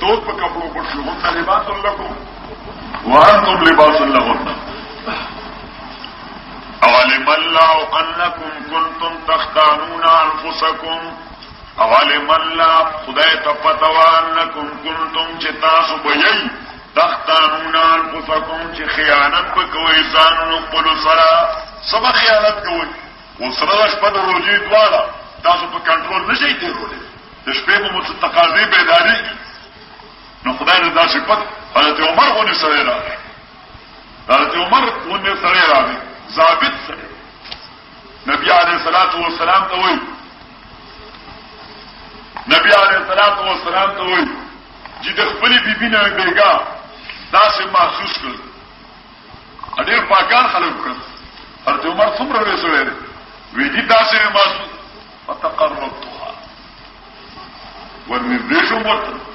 دوست پہ کپڑوں پر ہوتا لباس لكم وأنتم لباس لهن أولم الله أنكم كنتم تختانون أنفسكم أولم الله خدای ته پتوا أنكم كنتم چې تاسو به تختانون أنفسكم چې خیانت وکوي ځانونو خپل سره سبا خیانت کوي او سره شپه د روزي دواړه تاسو په کنټرول نشئ تیرولې د شپې په مت تقاضي بیداری نو خدای رضا صفت حضرت عمر غونې سره راغی حضرت عمر غونې سره راغی ضابط سره نبی علیہ الصلوۃ والسلام ته وایي نبی علیہ الصلوۃ والسلام ته وایي چې د خپل بیبي نه بیګا داسې محسوس کړ اډیر پاکان خلک کړ حضرت عمر څومره وسوي وی دي داسې محسوس فتقربتها ورنږدې شو مرته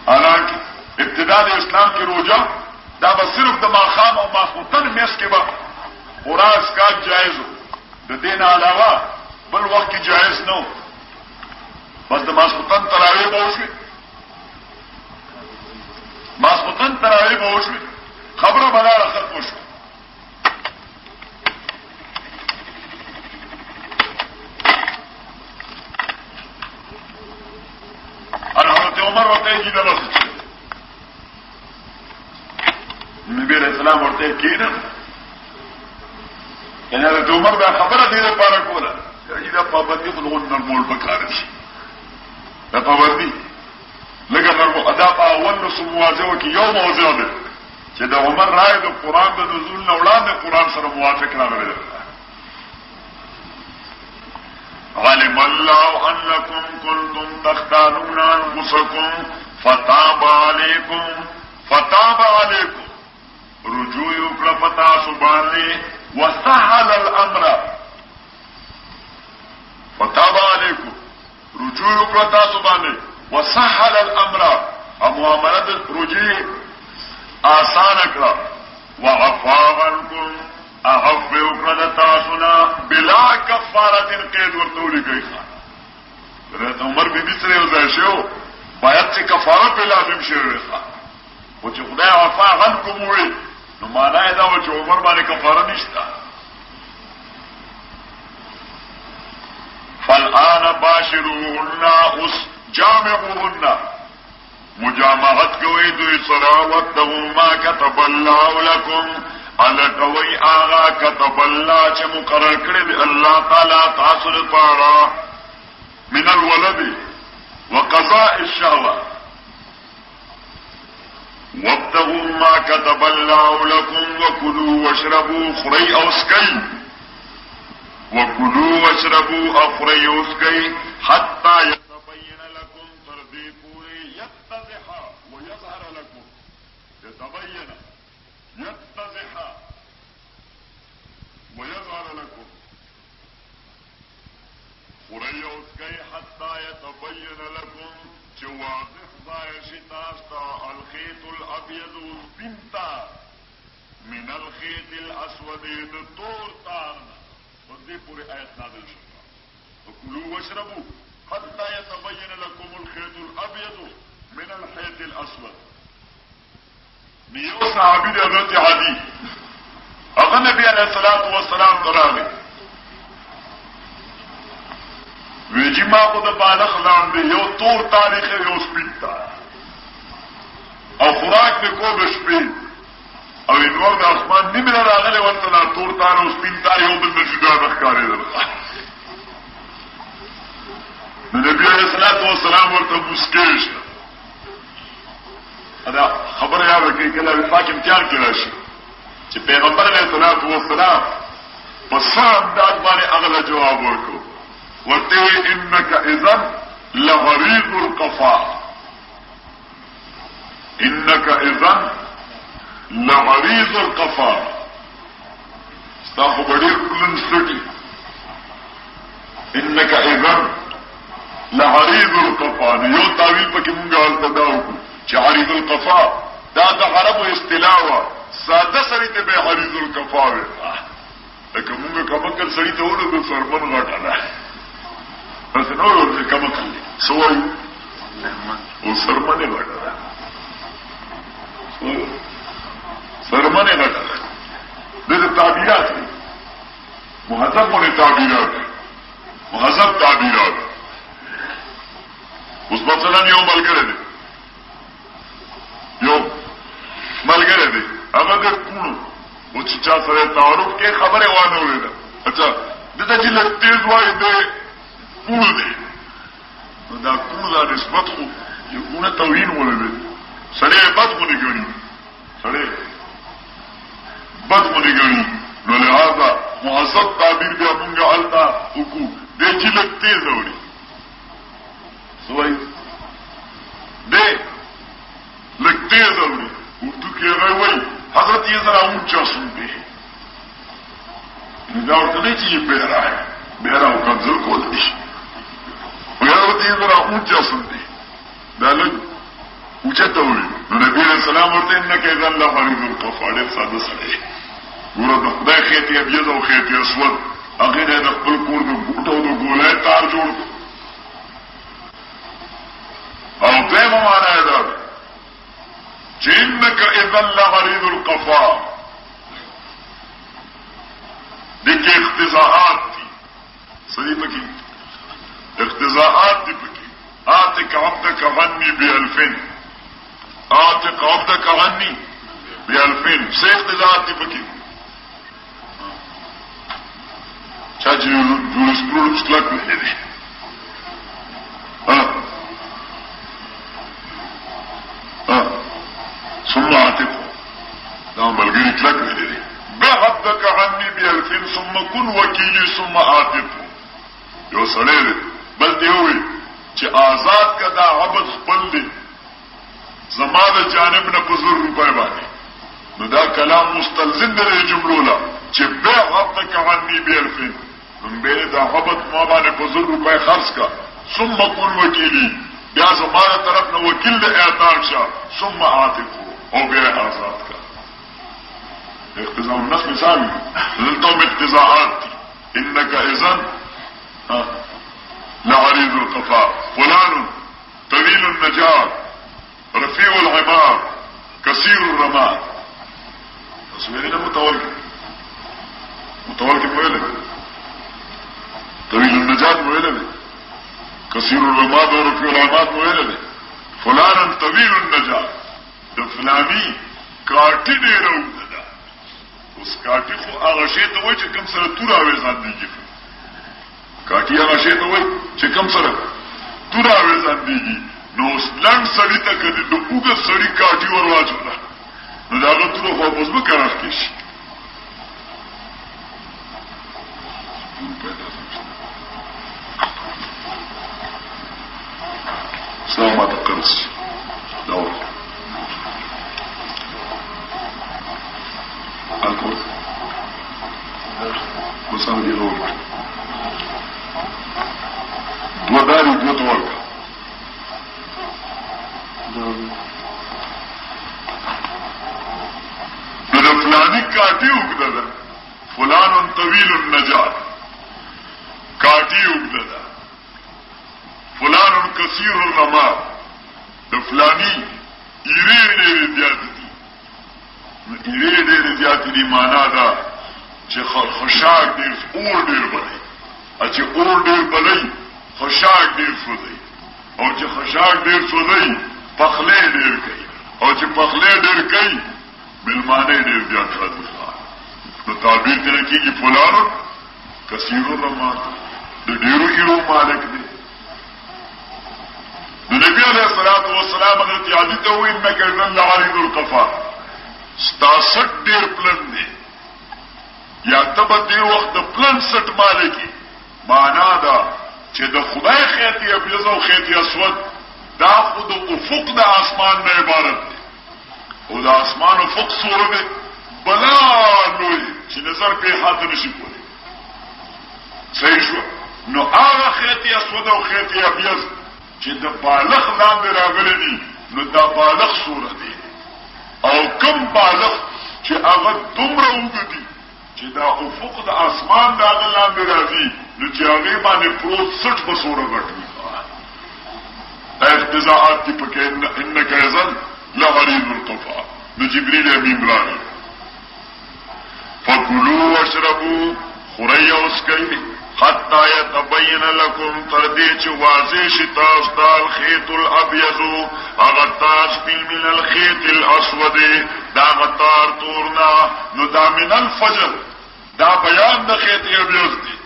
حالانکہ ابتدا د اسلام کی روزہ دا بس صرف د ماخام او ماخوتن میس کې به خوراک کا جائز ہو د دین علاوه بل وخت کی جائز نہ ہو بس د ماخوتن تراویح به وشي ماخوتن تراویح به وشي خبره بلاره ختم شو حضرت عمر ہوتے ہیں جدھر نبی علیہ السلام ہوتے ہیں کی نا یعنی حضرت عمر بیا خبر دیره پارا کولا دا پابندی خود غن نرمول بکار شي دا پابندی لکه نرمو ادا پا اول نسو موازه وکی یو موازه ده چې دا عمر رای دا قرآن دا نزول نولان دا قرآن سره موافق راغلی ده علم الله انکم کنتم تختانون انفسکم فتاب علیکم رجوع وکړه پتا سبحانه وسهل الامر فتاب علیکم رجوع وکړه تاسو باندې وسهل الامر معاملات رجوع آسان کړه وعفا عنکم اعفو وکړه تاسو نه بلا کفاره قید ورتولې کوي حضرت عمر بی سره یو ځای شو باید چې کفاره په لازم شي او چې خدای عفا عنکم وي نو معنا دا و چې عمر باندې کفاره نشته فالآن باشروهن اس جامعوهن مجامعت کوي دوی سره وتهم ما كتب الله لكم الا کوي آغا كتب الله چې مقرر کړی دی الله تعالی تاسو لپاره من الولد وقضاء الشهوه وابتغوا ما كتب الله لكم وكلوا واشربوا خري اوسكي وكلوا واشربوا افري اوسكي حتى يتبين لكم ترضي پوری يتضح ويظهر لكم يتبين يتضح ويظهر لكم خري اوسكي حتى يتبين لكم جواضح ظاهر شتاستا الخيط الابيض بنتا من الخيط الاسود دور تارنا ودي پوری آیت نازل شتا وكلوا واشربوا حتى يتبين لكم الخيط الابيض من الخيط الاسود نیو صحابی دی حضرت عدی اغا نبی علیہ الصلوۃ والسلام دراغی ویجی ما خود بالغ لان دی یو تور تاریخ یو سپیتا او خوراک دی کو بشپی او انوار دا اسمان نمی راغلی ورطنا تور تار او سپیتا یو بل نشدا نخکاری در نبی علیہ الصلوۃ والسلام ورطا مسکیش ادا خبر یاد رکھی کہ اللہ پاک امتحان کی راشی چې پیغمبر علیہ الصلوۃ والسلام پس انداز باندې اغلا جواب ورکو ورته انك اذا لغريق القفا انك اذا لغريق القفا استاخو بڑی کلن سٹی انك اذا لغريق القفا یو تعویل پکې مونږه ولته داو چې عريض القفا دا د عربو اصطلاح ساده سړی ته به عریض الکفا وي لکه موږ کمکل سړی ته ونه د سرمن غټه ده بس نو ورته کمکل سوای او سرمنه غټه ده سرمنه غټه ده د تعبیرات مهذب ہونے تعبیرات مهذب تعبیرات اس مثلا یو ملګری دی هغه د کونو او چې چا سره تعارف کې خبره وانه ولیده اچھا دته چې لږ تیز وایي دی کونو دی دا کونو دا نسبت خو یو کونه توهین ولده سړی بد مونږ ګڼي سړی بد مونږ ګڼي نو لہذا مهذب تعبیر بیا مونږه التا وکړو دی چې لږ تیز وړي سوای دی لږ تیز وړي اردو کې هغه وایي حضرت یہ ذرا اونچا سنتے ہیں نگاہ تو نہیں چاہیے بہرا ہے بہرا ہو کنزل کو دی حضرت یہ ذرا اونچا سنتے ہیں دالک اونچا تو ہوئی نبی علیہ السلام ورتے انکا اذا اللہ حریض القفا ډېر ساده سړی ګوره د خدای خېټې ابیض او خېټې اسود هغې نه د خپل کور د بوټو د ګولۍ تار جوړ او دویمه معنا یې دا ده چې انک اذا لغریض القفا دیکھیں اقتضاءات تھی صحیح پکی اقتضاءات تھی پکی آتک عبدک غنی بألفین آتک عبدک غنی بألفین سے اقتضاءات تھی پکی چاچی جورس پروڑس کلک میں دے ثم عاتق دا ملګری کلک نه لري بحدك عني بألفين ثم كن وكيلي ثم عاتق یو سړی بل دی وي چې آزاد کا دا عبد خپل دی زما د جانب نه په زر روپۍ باندې نو دا کلام مستلزم دی جملو لا چې بحدك عني بألفين نو به دا عبد ما باندې په زر روپۍ خرڅ کا ثم كن وكيلي بیا زما طرف نه وکیل د اعتاق شه ثم عاتق او بیا آزاد کا اقتضاء النص مثال دلتهم اقتضاءات انك اذن لعريض القفا فلان طويل النجار رفيع العمار كثير الرماد اسمعنا متوكل مويلة طويل النجار مويلة كثير الرماد ورفيع العماد مويلة فلان طويل النجار د فلانی کاټی ډېر اوږده ده اوس کاټی خو هغه شی ته وایي چې کوم سره توره اوېزان دیږي کاټی هغه شی ته وایي چې کوم سره توره اوېزان دیږي نو اوس لنډ سړي ته که د اوږد سړي کاټی ور واچوله نو د هغه توره خو اوس به کراف کې شي سلامات قرص دور الکل مساوي دي غور دو داري دو تورك ده فلاني کاټي وګدا فلان طويل النجار کاټي وګدا فلان كثير الرماد ده فلاني يري زیات دي ایره ډېر زیات دي معنا دا چې خوشاک ډېر اور ډېر بلای چې اور ډېر بلای خوشاک ډېر سوځي او چې خوشاک ډېر سوځي پخلې ډېر کوي او چې پخلې ډېر کوي بلمانه ډېر زیات راځي نو تعبیر تر کېږي فلان کثیر الرماد د ډېرو ایرو مالک دی نبی علیہ الصلوۃ والسلام حضرت علی ته وایي انک اذن لعریض القفا ستاسٹ ډیر پلن دی یا تب دی وخت پلن سٹ مالکی معنا دا چې د خدای خیتی ابیض او خیتی اسود دا خود افق د آسمان نه عبارت دی او د آسمان افق سوره دی بلا لوی چې نظر په حاضر نشي کولی صحیح شو نو هغه خیتی اسود او خیتی ابیض چې د بالغ لاندې راغلي دي نو دا بالغ سوره دی او کم بالغ چې چې هغه دومره اوږدي چې دا افق د اسمان د هغه لاندې راځي نو چې هغې باندې پروت سټ به څومره غټ وي اقتضاءات دي پکې انک اذن لغلیظ القفا نو جبریل امین راغی فکلوا واشربوا خورئ او څکئ حتی یتبین لکم تر دې چې واضح شي تاسو ته الخیط الابیض هغه تار سپین من الخیط الاسود دا هغه تار تورنا نو دا من الفجر دا بیان د خیط ابیض دی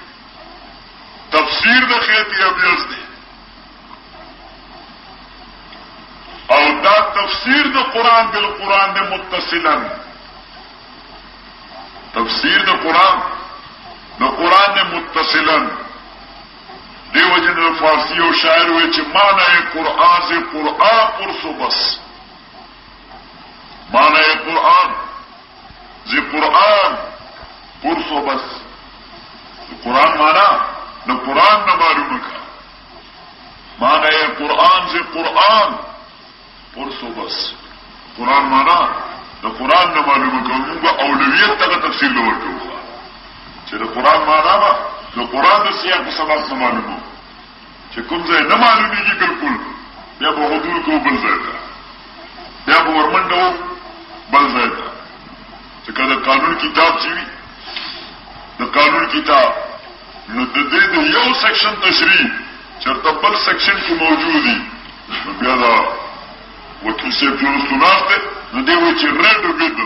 تفسیر د خیط ابیض دی او دا تفسیر د قرآن بالقرآن د متصلا تفسیر د قرآن متصلا دیو جن فارسی و شاعر ہوئے چھ معنی قرآن سے قرآن پرسو بس معنی قرآن سے قرآن پرسو بس قرآن مانا نہ قرآن نہ معلوم کا معنی قرآن سے قرآن پرسو بس قرآن مانا نہ قرآن نہ معلوم کا اولویت تک تفصیل لوٹ ہوگا چې د قرآن معنا به د قرآن د سیاق په سبب څه معلومو چې کوم ځای نه معلومیږي بالکل بیا به حضور کو بل ځای ته بیا به ورمنډو بل ځای ته چې کله قانون کتاب چې وي د قانون کتاب نو د دې د یو سیکشن تشریح چېرته بل سیکشن کې موجود دي نو بیا دا وکیل صاحب جو سناست نو دی وایي چې ریډ وګد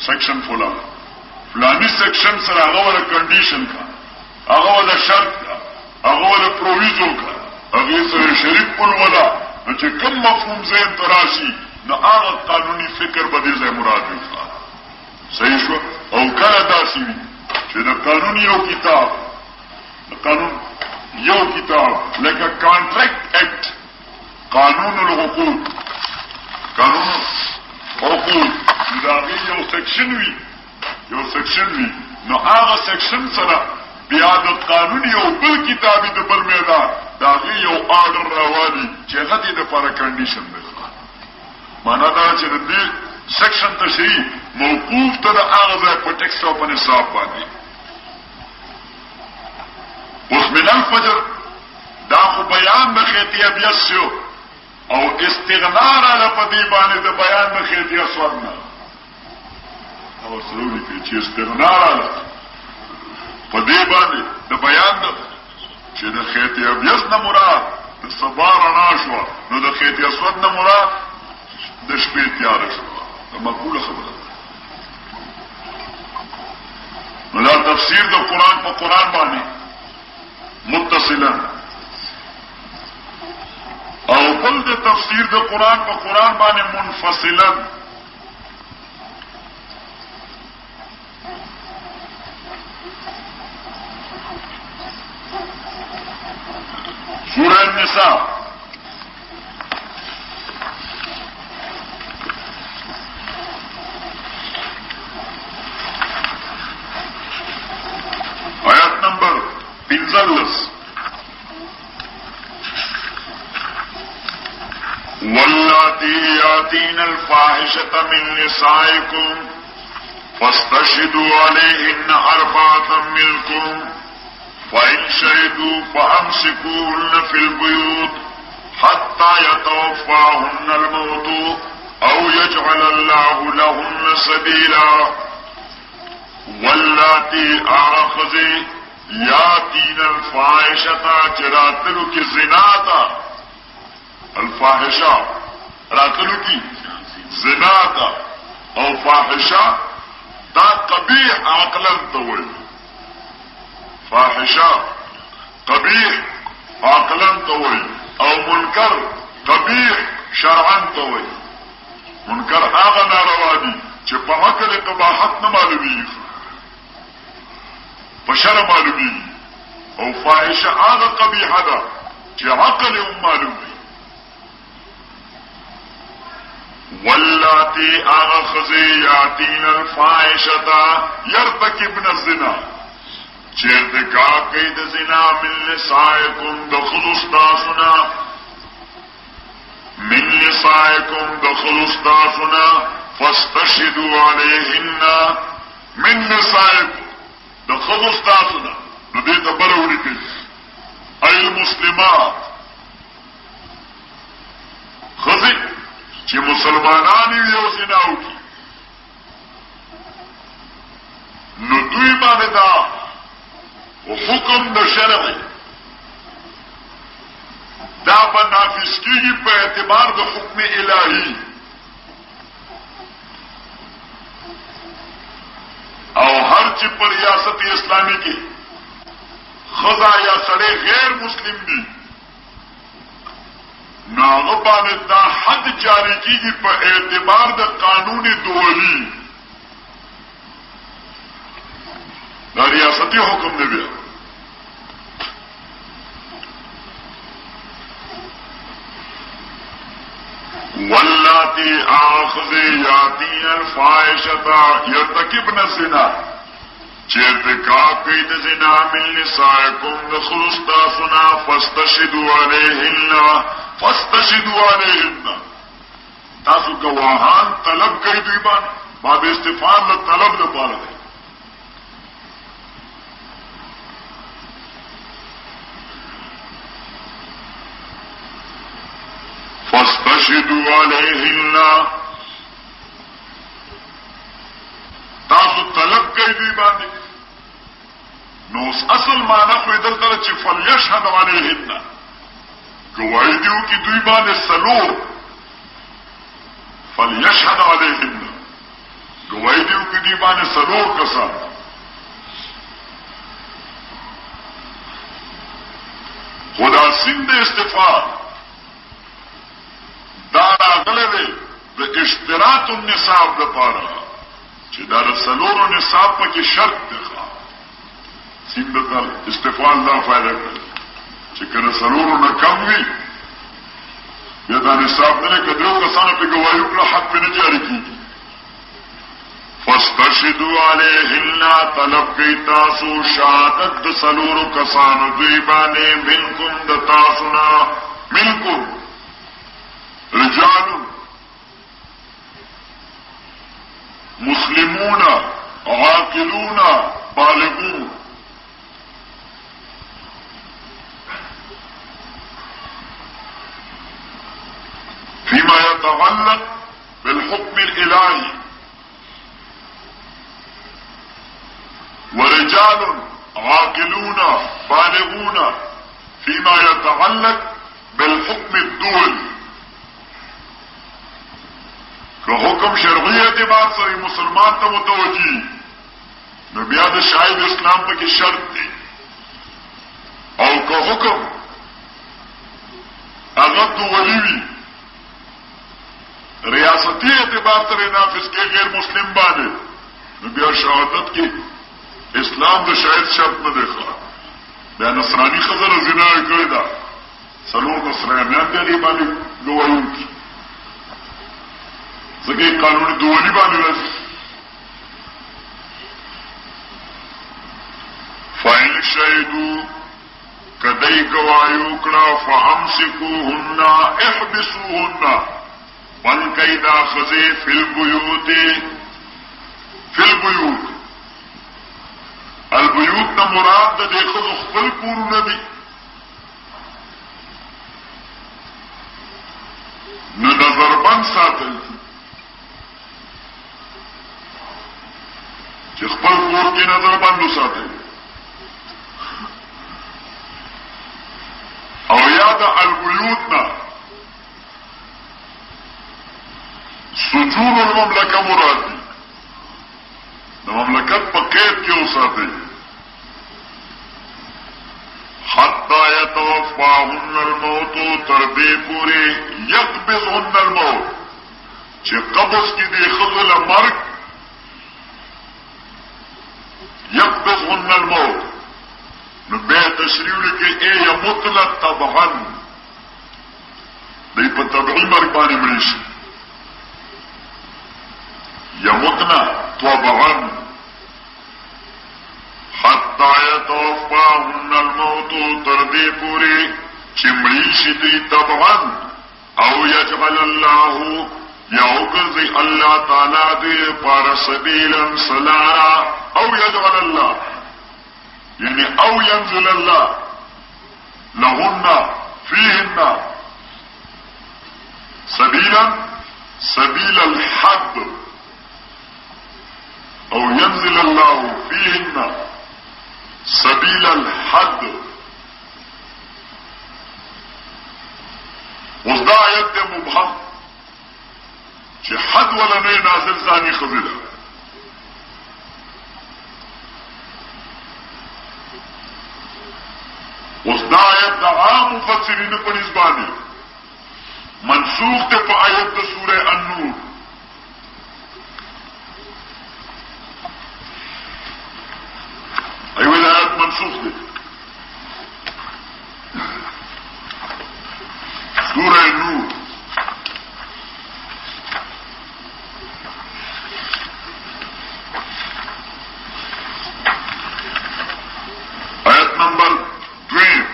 سیکشن فلان فلانی سیکشن سره هغه ولا کنډیشن کا هغه ولا شرط کا هغه ولا پروویزو کا هغه سره شریک کول ولا چې کوم مفهوم ذهن تراشي نو هغه قانوني فکر به دې ځای مراد وي صحیح شو او کله داسې وي چې د قانون یو کتاب د قانون یو کتاب لکه کانټریکټ اکټ قانون الحقوق قانون حقوق دا یو سیکشن وي یو سیکشن وی نو هغه سیکشن سره بیا د قانون یو بل کتابي د بل میدان دا یو آرډر راوالي چې هغه د لپاره کنډیشن ده معنا دا چې د دې سیکشن تشریح موقوف تر هغه ځای په ټیکسټ او په نصاب باندې اوس من الفجر دا خو بیان د خیط ابیض شو او استغنا را په دې باندې د بیان د خیط اسود نه او سرولی که چی استغنا رالا پا دی بانده دا بیان دا چی دا خیط ابیض نمراد دا سبا رنا شوا نو دا خیط اسود نمراد دا شپی تیار شوا دا مقبول خبر نو دا تفسیر دا قرآن پا قرآن بانده متصلا او بل دا تفسیر دا قرآن پا قرآن بانده منفصلا سورہ النساء آیت نمبر 45 واللاتی یاتین الفاحشة من نسائکم فاستشهدوا علیہن اربعة منکم فإن شهدوا فأمسكوهن في البيوت حتى يتوفاهن الموت أو يجعل الله لهن سبيلا واللاتي آخذي ياتين الفاحشة جراتلو کی زناتا الفاحشة راتلو کی زناتا او فاحشة دا قبیح عقلا تول فاحشہ قبیح عقلاً توئی او منکر قبیح شرعاً توئی منکر آغا ناروا دی چه پا عقل قباحت نمالوی پا شرع معلومی او فاحشہ آغا قبیح دا چه عقل مالوی واللاتی آغا خزی یاتین الفاحشتا یرتکبن الزنا چرتکاب کئی د زنا من نسائکم دخل استاسنا من نسائکم دخل استاسنا فاستشهدوا عليهن من نسائكم د خذ استاسنا نو دې ته بروري کوي اي المسلمات خذي چې مسلمانان یو زناو کی نو دوی باندې دا حکم د شرع دا به نافذ کیږي په اعتبار د حکم الهي او هر چې پر ریاست اسلامی کې خزا یا سړی غیر مسلم دي نو هغه باندې دا حد جاری کیږي په اعتبار د قانون دولی دا ریاستی حکم دی بیا واللاتی آخذیاتی الفاحشة یرتکبن الزنا چرتکاب کئی د زنا من نسائکم د خلصتاسنا فاستشهدوا علیهن تاسو گواهان طلب کئی دوی باندې باب استفهام د طلب لپاره دی فاستشهدوا علیهن تاسو طلب کئی دوی باندې نو اصل معنی خو دلته چې فلیشهد علیهن گواہی دیو کی دوی باندې سلور فلیشهد علیهن گواہی دیو کی دوی باندې سلور کسان خدا سند استفاد دا راغله دی د اشتراط النصاب لپاره چې دا سلور نصاب پکې شرط دی سند د استفاد دا فائدہ کوي چې کله سلور نه کم وي یا دا نصاب نه کډو کسانو په گواہی په حق په جاری کیږي فاستشهدوا علیهن طلب کی تاسو شهادت د سلور کسانو دوی باندې منکم د تاسو نه منکم رجال مسلمون عاقلون بالغون فيما يتعلق بالحكم الإلهي ورجال عاقلون بالغون فيما يتعلق بالحكم الدولي که حکم شرعی اعتبار سره مسلمان ته متوجي نو بیا د شاهد اسلام پکې شرط دی او که حکم هغه دولی وي ریاستی اعتبار سره نافذ کې غیر مسلم باندې نو بیا شهادت کې اسلام د شاهد شرط نه دی ښه بیا نصرانی خزر زنا کړی دا څلور نصرانیان دي باندې ګوايو زګي قانوني دولی باندې راځي فاعل شهدو کدی گوايو کړه فامسكوهن احبسوهن بل کیدا خزی فی البیوت البیوت نا مراد د دې خو خپل کورونه دي نو نظر بند ساتل چې خپل کور کې نظر بند وساتل او یاد البیوت نا سجون المملکه مراد دي د مملکت په قید کې وساتي حتی یتوفاهن الموت تر دې پورې یقبضهن الموت چې قبض کې دې خزل مرګ یقبضهن الموت نو بیا تشریح لکې ای یمتن طبعا دې په طبعي مرګ باندې مړي شي يمتنا طبعا حتى يتوفاهن الموت تردي پوری چمڑی شدی طبعا او يجعل الله يوق کی اللہ تعالی دے پار سبیلا سلارا او یجعل اللہ یعنی او ینزل اللہ لہن فیہن سبیلا سبیل الحد او ینزل اللہ فیہن سبیل الحد. اس دا آیت دے مبہم چی حد ولنے نازل زانی خزر اس دا آیت دا عام مفسرین پر نسبانی منسوخ تے پا آیت دا سورہ النور. ایوہ آیت منسوخ دے سورہ نور آیت نمبر 2.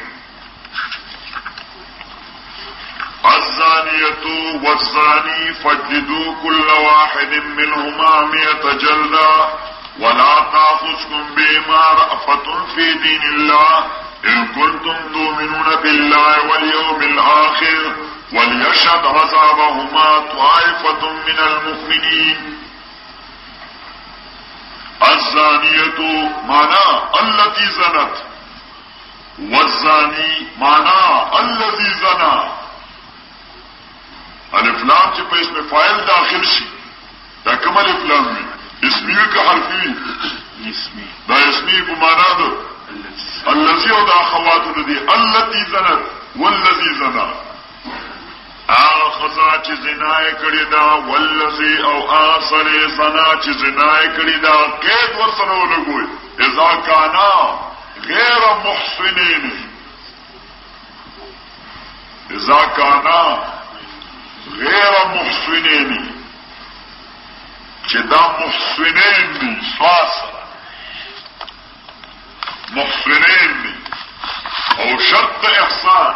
الزانية والزاني فاجلدوا كل واحد منهما 100 جلدة ولا تأخذكم بهما رأفة في دين الله إن كنتم تؤمنون بالله واليوم الآخر وليشهد عذابهما طائفة من المؤمنين. الزانية معنى التي زنت والزاني معنى الذي زنى. الف لام چې په اسم فاعل داخل شي دا کوم الف لام وي اسمی کا حرفی اسمی دا اسمی په معنا ده الذي او دا اخوات دي التي زنت والذي زنا اخذا چې زنا کړی دا والذي او اثر زنا چې زنا کړی دا قید ورسره ولګوي اذا کانا غیر محسنین اذا کانا غیر محسنین چې دا محسنین دي فاصله محسنین دي او شرط احسان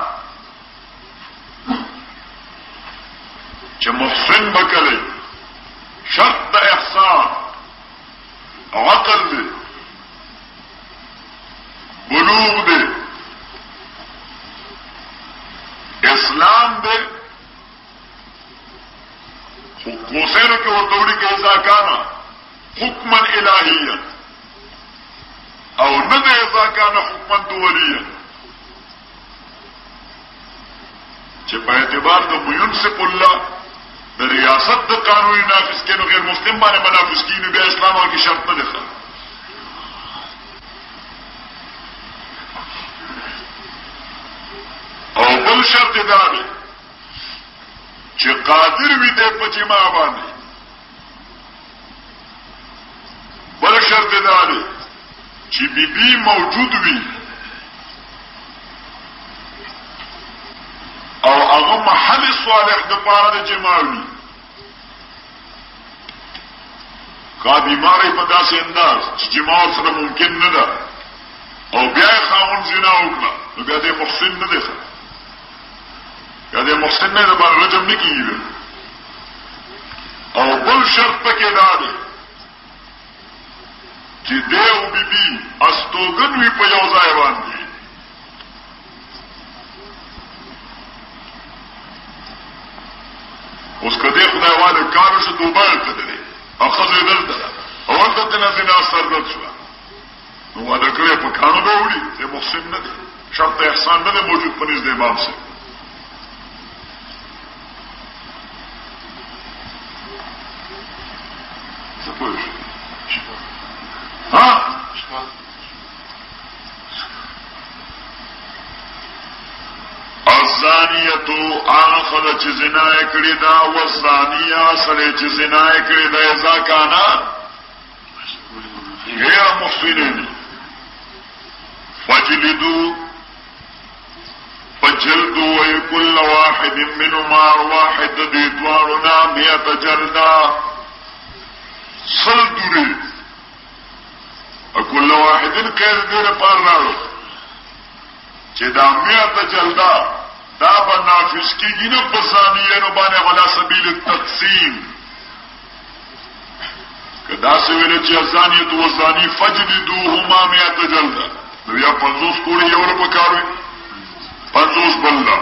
چې محسن بکلی شرط احسان عقل دي بلوغ دي اسلام دي حسین کے وطوری کے ازا کانا حکما الہیا او ند ازا کانا حکما دولیا چه پا اعتبار دا منصف اللہ دا ریاست دا قانونی نافذ کے نو غیر مسلم بانے منافذ کی نو بیا اسلام اور کی شرط نہ دکھا او بل شرط دارے چې قادر وي دې په جما باندې بل شرط دا دی چې بیبي موجود وي او هغه محل صالح د پاره د جما وي کا بیماری په داسې انداز چې جما سره ممکن نه ده او بیا خاوند زنا وکړه نو بیا دې محسن نه دی یا دے محسن نے دبار رجم نہیں کی اور بل شرط پکے دارے کہ دیو بی بی استوگن بھی پیوزائے باندھی اس کا دے خدا والے کارو سے دوبارہ کدرے اور خزر دل دلا اور تتنا زنا سردت شوا نو وعدہ کرے پکانو بے اوڑی دے محسن نہ دے شرط احسان نہ دے موجود پنیز دے امام سے الزانیتو آخذ چی زنای کری دا والزانیہ سرے چی زنای کری دا ازا کانا غیر محسنین فجلدو وی کل واحد منما واحد دیدوارنا 100 جلدہ سل دوری اکل واحد قید دیر پار لارو چه دا 100 جلدہ دا با نافذ کی گی نا بزانیه نو بانے علا سبیل التقسیم کدا سویل چې الزانیة والزانی فجلدوهما 100 جلده نو یا 50 کوړي یو له پکاروي 50 بلدا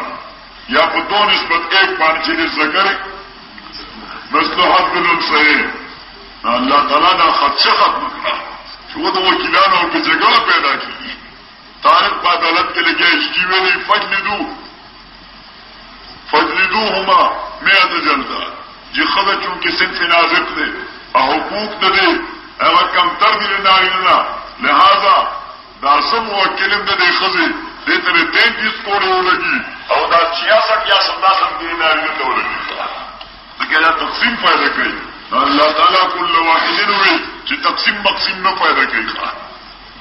یا په دو نسبت 1 باندې چې ذکر مثل حد الانثيين الله تعالی دا خدشه ختم کړه چې و د وکیلانو په جګړه پیدا کړي طالب په عدالت کې لګیږي چې ویلي فجلدوهما 100 جلده چې خدای چونکې صنف نازک دی او حقوق دې هغه کم تر دي نه لہذا دا سم وکیلم دې خزي دې تر 33 کوړو لګي او دا 66 یا 17 دې نه لګي ځکه دا تقسیم پیدا کوي الله تعالی کل واحد وي چې تقسیم مقسم نه پیدا کوي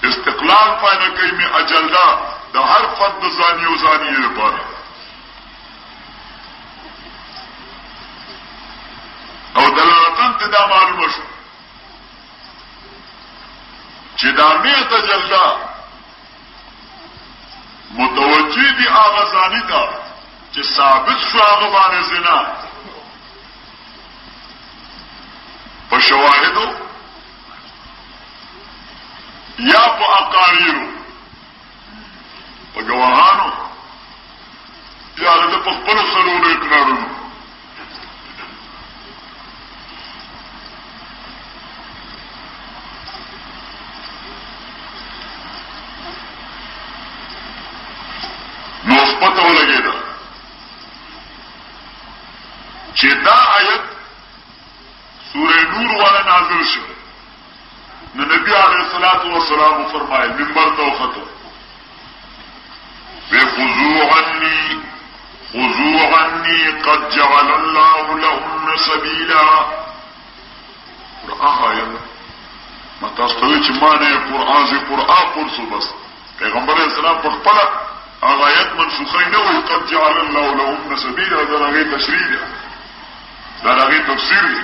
استقلال پیدا کوي می اجلدا د هر فرد زانی او زانی لپاره او دلالتن ته دا معلومه شو چې دا 100 جلدا متوجه دي هغه زانی ته چې ثابت شو هغه باندې زنا په شواهدو یا په اقاریرو په گواهانو یا د په خپل سرونو اقرارونو نو پته ولګېده چې دا آیت سورہ نور والا نازل شو نو نبی علیہ الصلوۃ والسلام فرمائے منبر تو خطو خذوا عني قد جعل الله لهن سبيلا قرآن ما تاسطوی چې معنی قرآن زی قرآن قرصو بس پیغمبر علیہ السلام پر خپل آیت منسوخی نه وي قد جعل الله لهن سبيلا دا هغه تشریح ده دا هغه تفسیر ده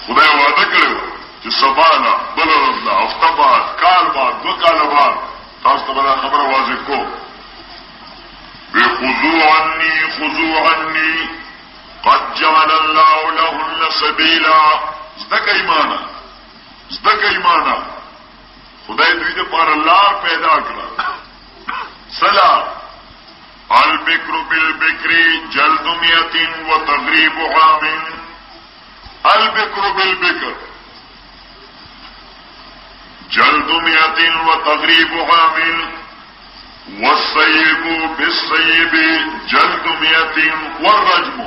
خدای وعده کړو چې سبانا بل ورځ هفته بعد کال بعد 2 کال بعد تاسو ته دا خبره واضح کو خذوا عني قد جعل الله لهن سبيلا زدک ایمانا خدای دوی د پاره لار پیدا کړه سلا البکر بالبکر جلد 100 وتغریب عام البکر بالبکر جلد 100 وتغریب عام والسيب بالسيب جلد 100 والرجم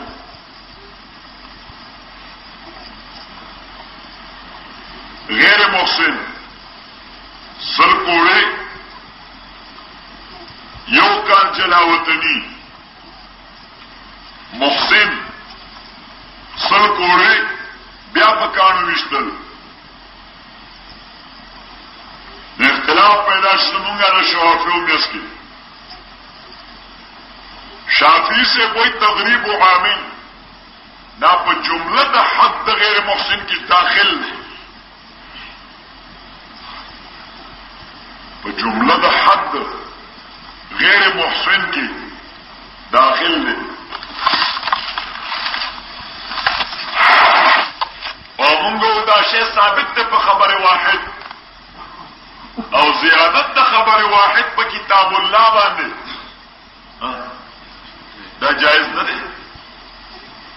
غیر محسن سل کوڑے یو کال جلاوطنی محسن سل کوڑے بیا پکانو وشتل اختلاف پیدا شنمونگا نا شوافیو میس کی شافی سے کوئی تغریب و عامل نہ پا جملہ دا حد دا غیر محسن کی داخل دے پا جملہ دا حد غیر محسن کی داخل دے اور منگو دا شے ثابت دے پا خبر واحد او زیادت دا خبر واحد پا کتاب اللہ باندے دا جائز نہ دے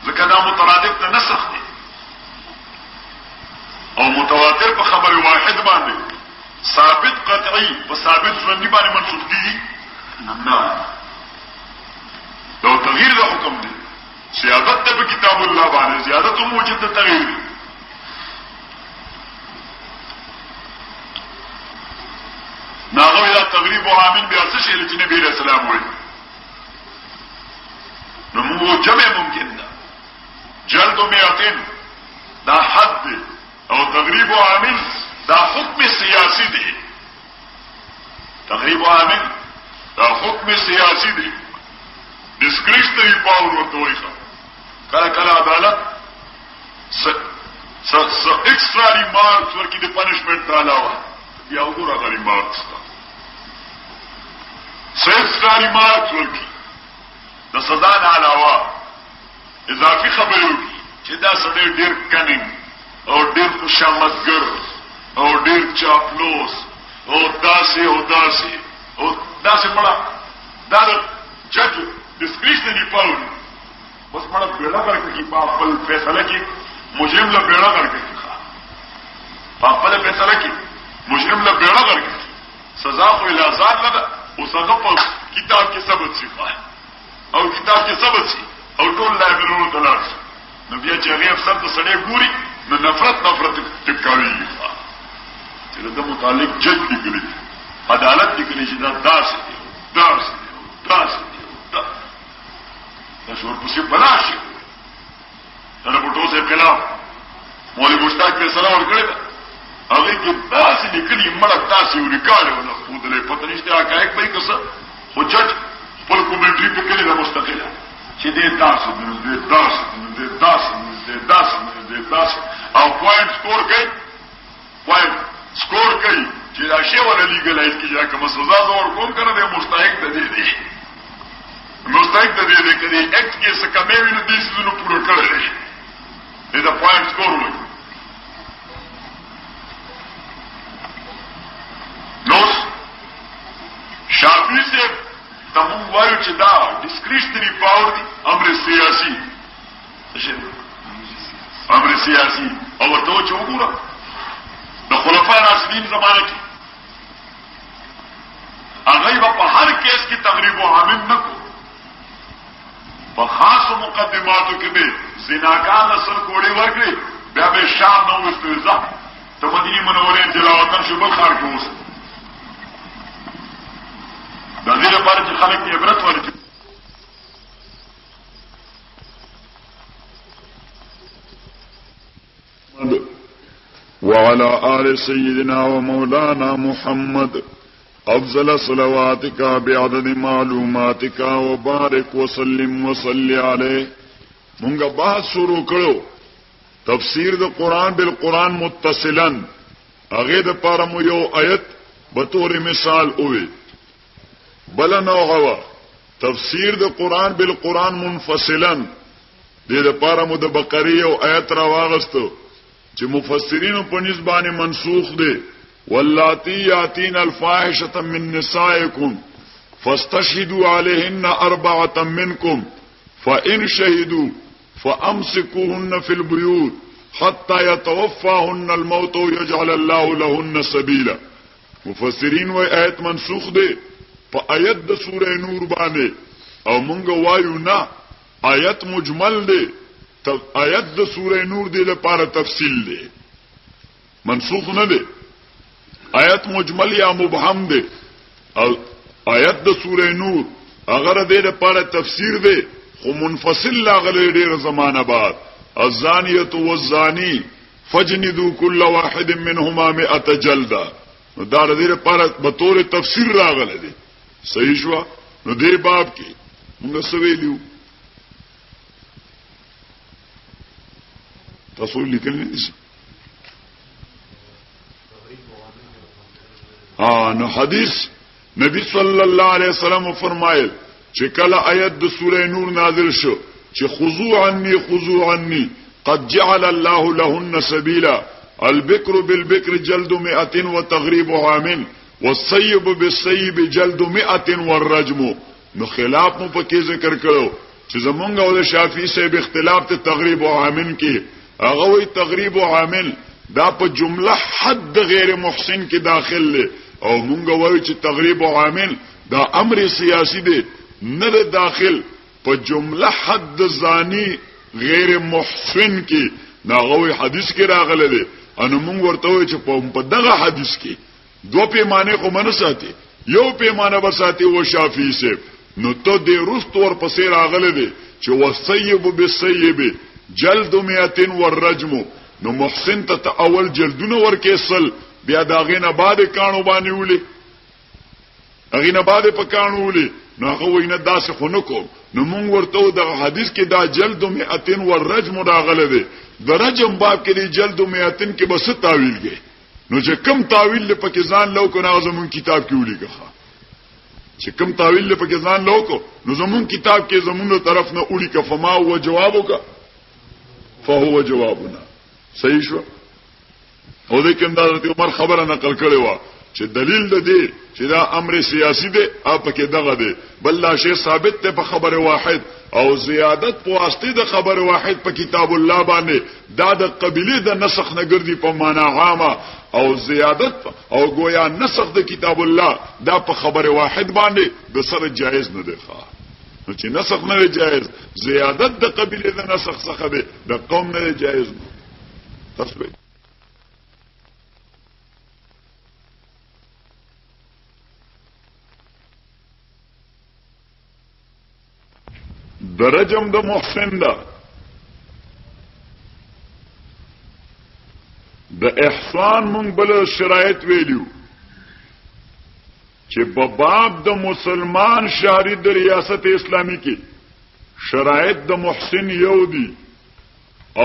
ذکر دا مترادف دا نسخ دے او متواتر پا خبر واحد باندے ثابت قطعی پا ثابت سننی باندے منسوخ دی نا دا تغییر دا حکم دے زیادت دا پا کتاب اللہ باندے زیادت موجود دا تغییر دی ناغو یا تغریب و عامل بیاسه شیل چی نبی علیہ السلام ہوئی نمو جمع ممکن دا جلد و 100 دا حد دے او تغریب و عامل دا حکم سیاسی دے تغریب و عامل دا حکم سیاسی دے ڈسکریشنری پاور ورتوئی خوا کلا کلا عدالت ایکسٹرا ریمارکس ورکی دے پنشمنٹ ڈالا ہوا یا اگر اگر ریمارکس کا ایکسٹرا ریمارکس ورکی دا سزا نه علاوه اضافي خبرې وکړي چې دا سړی ډېر کننګ او ډیر خوشامدګر او ډیر چاپلوس او داسې مړه دا جج ډسکریشنری پاور بس مړه بیړه ورکړي په خپل فیصله کې مجرم له بیړه ورکړي په خپل فیصله کې مجرم له بیړه ورکړي سزا خو الهزار نه ده اوس هغه په کتاب کې ثبت شي او کتاب کې ثبت شي او ټول لایبرونو ته لاړ شي نو بیا چې هغه افسر ته سړی ګوري نو نفرت ټکاوي چې د متعلق جج لیکلي عدالت لیکلي چې دا داسې دی دا شور پسې بلا شي دا رپورټو سے خلاف مولوی مشتاق په سلام ورکړی دا هغه کې داسې لیکلي مړه تاسو یو ریکارډ ونه خودلې پته نشته حقایق به کسه خو جج خپل کومنټري په کې له مستقله چې دې تاسو او پوینټ سکور کوي چې دا شی ولا لیګلایز کیږي کوم سزا دور کوم کنه د مستحق ته دی کړي اکټ کې څه کمې ویني د دې سونو پوره کړل دي دا پوینټ سکور وایي نو شافعي سے تمون وایو چې دا ډسکریشنری پاور دی امر سیاسي او ورته چې وګوره د خلفاء راشدین زمانه کې هغه په هر کیس کې تقریب او عامل نه کو په خاص مقدماتو کې به زناګان اثر کوړي ورکړي بیا به شام نو استوزا ته مدینه منورې جلاوطن شو بل خار کې اوس د دې لپاره چې خلک یې عبرت ورکړي وعلى آل سيدنا ومولانا محمد أفضل صلواتك بعدد معلوماتك وبارك وسلم وصل عليه مونږه بحث شروع کړو تفسیر د قران بالقران متصلا هغه د پاره مو یو آیت به تور مثال اوه بل نو غوا تفسیر د قران بالقران منفصلا د پاره مو د بقره یو آیت را واغستو چې مفسرین په نسبانه منسوخ دي واللاتی یاتین الفاحشه من نسائکم فاستشهدوا علیهن 4 منکم فان شهدوا فامسكوهن في البيوت حتى يتوفاهن الموت ويجعل الله لهن سبيلا مفسرین و آیت منسوخ دي په آیت د سوره نور باندې او مونږ وایو نه آیت مجمل دي آیت د سوره نور دی لپاره تفصیل دی منسوخ نه دی آیت مجمل یا مبهم دی او آیت د سوره نور اگر دی لپاره تفسیر دی خو منفصل لاغلی ډیر زمانه بعد الزانیه والزانی فجندوا كل واحد منهما 100 جلده نو دا د دې لپاره به تور تفسیر راغلی دی صحیح شو نو دې باب کې موږ سویلیو تاسو لیکل نه دي نو حدیث نبی صلی الله علیه وسلم فرمایل چې کله آیت د سوره نور نازل شو چې خذوا عني قد جعل الله لهن سبيلا البكر بالبكر جلد 100 وتغريب عام والسيب بالسيب جلد 100 والرجم نو خلاف مو پکې ذکر کړو چې زمونږ او شافعي صاحب اختلاف ته تغریب او عامل کې هغه وی تغریب او عامل دا په جمله حد غیر محسن کې داخل له او مونږ وایو چې تغریب او عامل دا امر سیاسی دی نه داخل په جمله حد زانی غیر محسن کې دا غوي حدیث کې راغله دي ان مونږ ورته وایو چې په دغه حدیث کې دو پیمانه خو منو ساتي یو پیمانه ورساتي و شافعي صاحب نو ته دې رست ور پسې راغله دي چې وصيب بالسيب جلد 100 والرجم نو محسن ته اول جلدونه ورکېسل بیا داغه نه بعد کانو باندې ولي هغه نه بعد په کانو ولي نو هغه وینه داسې خونو کو نو مونږ ورته د حدیث کې دا جلد 100 والرجم راغله دي د رجم باب کې دی جلد 100 کې بس تعویل کې نو چې کم تعویل په کې ځان لو کو نه زمون کتاب کې وليګه چې کم تعویل په کې ځان لو کو نو زمون کتاب کې زمونږ طرف نه اړي ک فما هو جوابک فهو جوابنا صحیح شو او د کوم د حضرت عمر خبره نقل کړي و چې دلیل د دې چې دا امر سیاسی دی اپ کې دغه دی بل لا شی ثابت ته په خبره واحد او زیادت په واسطه د خبره واحد په کتاب الله باندې دا د قبيله د نسخ نه ګرځي په معنا عامه او زیادت او گویا نسخ د کتاب الله دا په خبره واحد باندې د سره جایز نه دی ښا نو چې نسخ نه جایز زیادت د قبيله د نسخ څخه دی د قوم نه جایز تاسو درجم د محسن دا د احسان مونږ بل شرایط ویلیو چې په باب د مسلمان شهري د ریاست اسلامی کې شرایط د محسن یو دي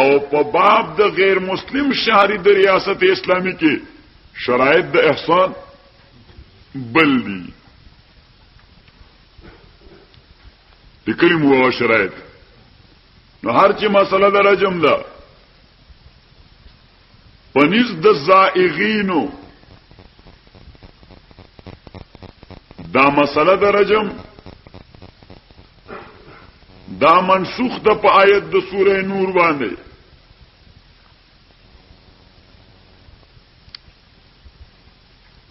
او په باب د غیر مسلم شهري د ریاست اسلامی کې شرایط د احسان بل دي کلمو او شرایط نو هر چې مسله د رجم ده پنځ د زائغینو دا مسله د رجم دا منسوخ ده په آیت د سوره نور باندې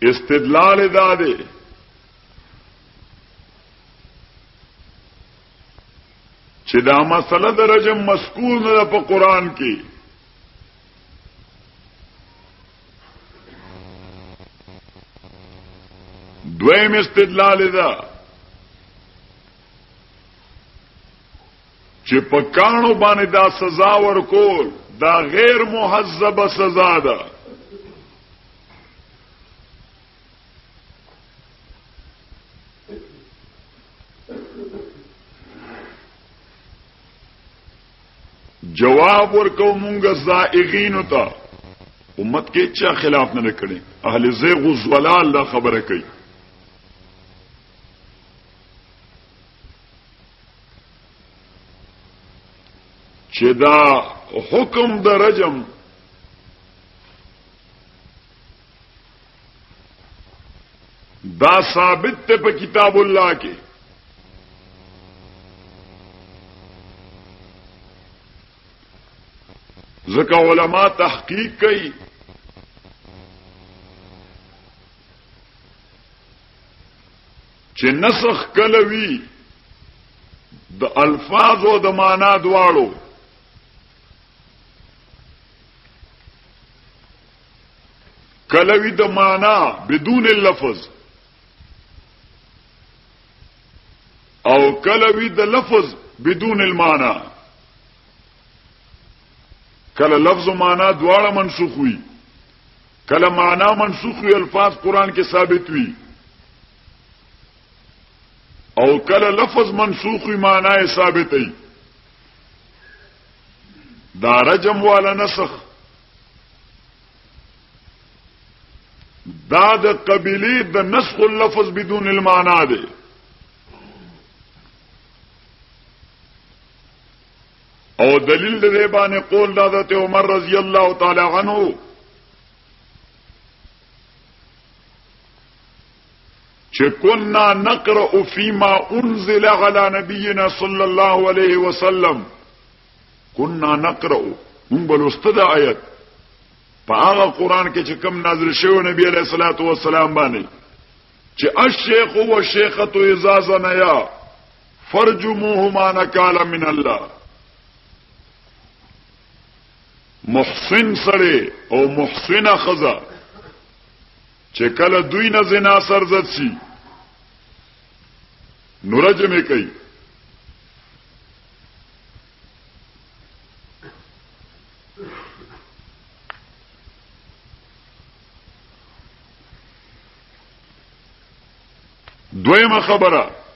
استدلال داده چې دا مسله د رجم مذکور نه په قران کې دویم استدلال دا چې په کانو باندې دا سزا ورکول دا غیر محذبه سزا ده جواب ورکو مونږه زائغین ته امت کې چا خلاف نه کړي اهل زیغ و زلال لا خبره کوي چې دا حکم د رجم دا ثابت ته په کتاب الله کې ځکه علما تحقیق کوي چې نسخ کلوي د الفاظ او د معنا دواړو کلوي د معنا بدون اللفظ او کلوي د لفظ بدون المعنى کله لفظ و معنا دواړه منسوخ وي کله معنا منسوخ وي الفاظ قران کې ثابت وي او کله لفظ منسوخ وي معنا یې ثابت وي دا رجم والا نسخ دا د قبيله د نسخ اللفظ بدون المعنى ده او دلیل دې باندې قول د حضرت عمر رضی الله تعالی عنہ چې كنا نقرأ فيما انزل على نبينا صلى الله عليه وسلم كنا نقرأ من بلستد آیت په هغه قران کې چې کوم نازل شوی نبی علیہ الصلوۃ والسلام باندې چې الشیخ والشیخه اذا زنیا فرجموهما نکالا من الله محسن سره او محسنه خزا چې کله دوی نه زنا سرزد شي نورجمه کوي دویمه خبره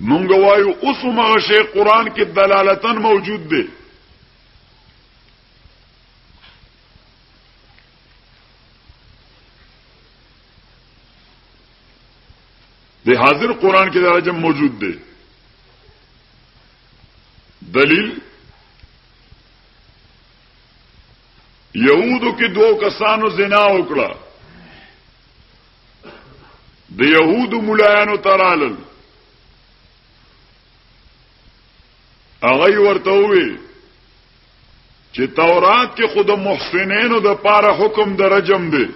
مونږ وایو اوس هغه شی قران کې دلالتن موجود دی د حاضر قران کې د رجم موجود دی دلیل یهودو کې دوه کسانو زنا وکړه د یهودو مولایانو ترالل هغه ورته وی چې تورات کې خود محسنینو د پاره حکم د رجم دی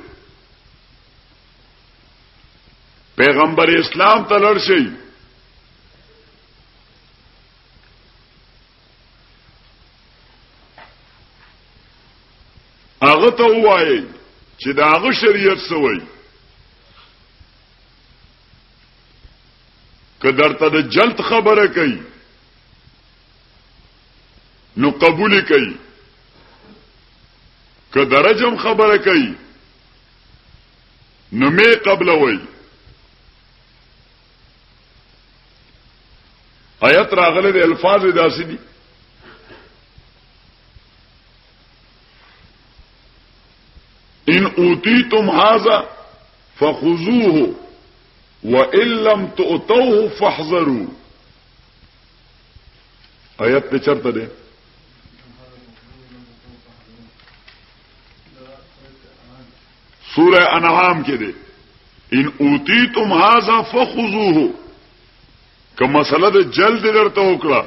پیغمبر اسلام ته لړ شي هغه ته وایي چې دا هغه شریعت سوی که درته د جلد خبره کوي نو قبول کوي که درجم خبره کوي نو می قبلوي آیت راغله د الفاظ داسې دي ان اوتیتم هذا فخذوه وان لم تؤتوه فاحذروا آیت دې چرته ده سورہ انعام کې ده ان اوتیتم هذا فخذوه که مسله د جلد درته وکړه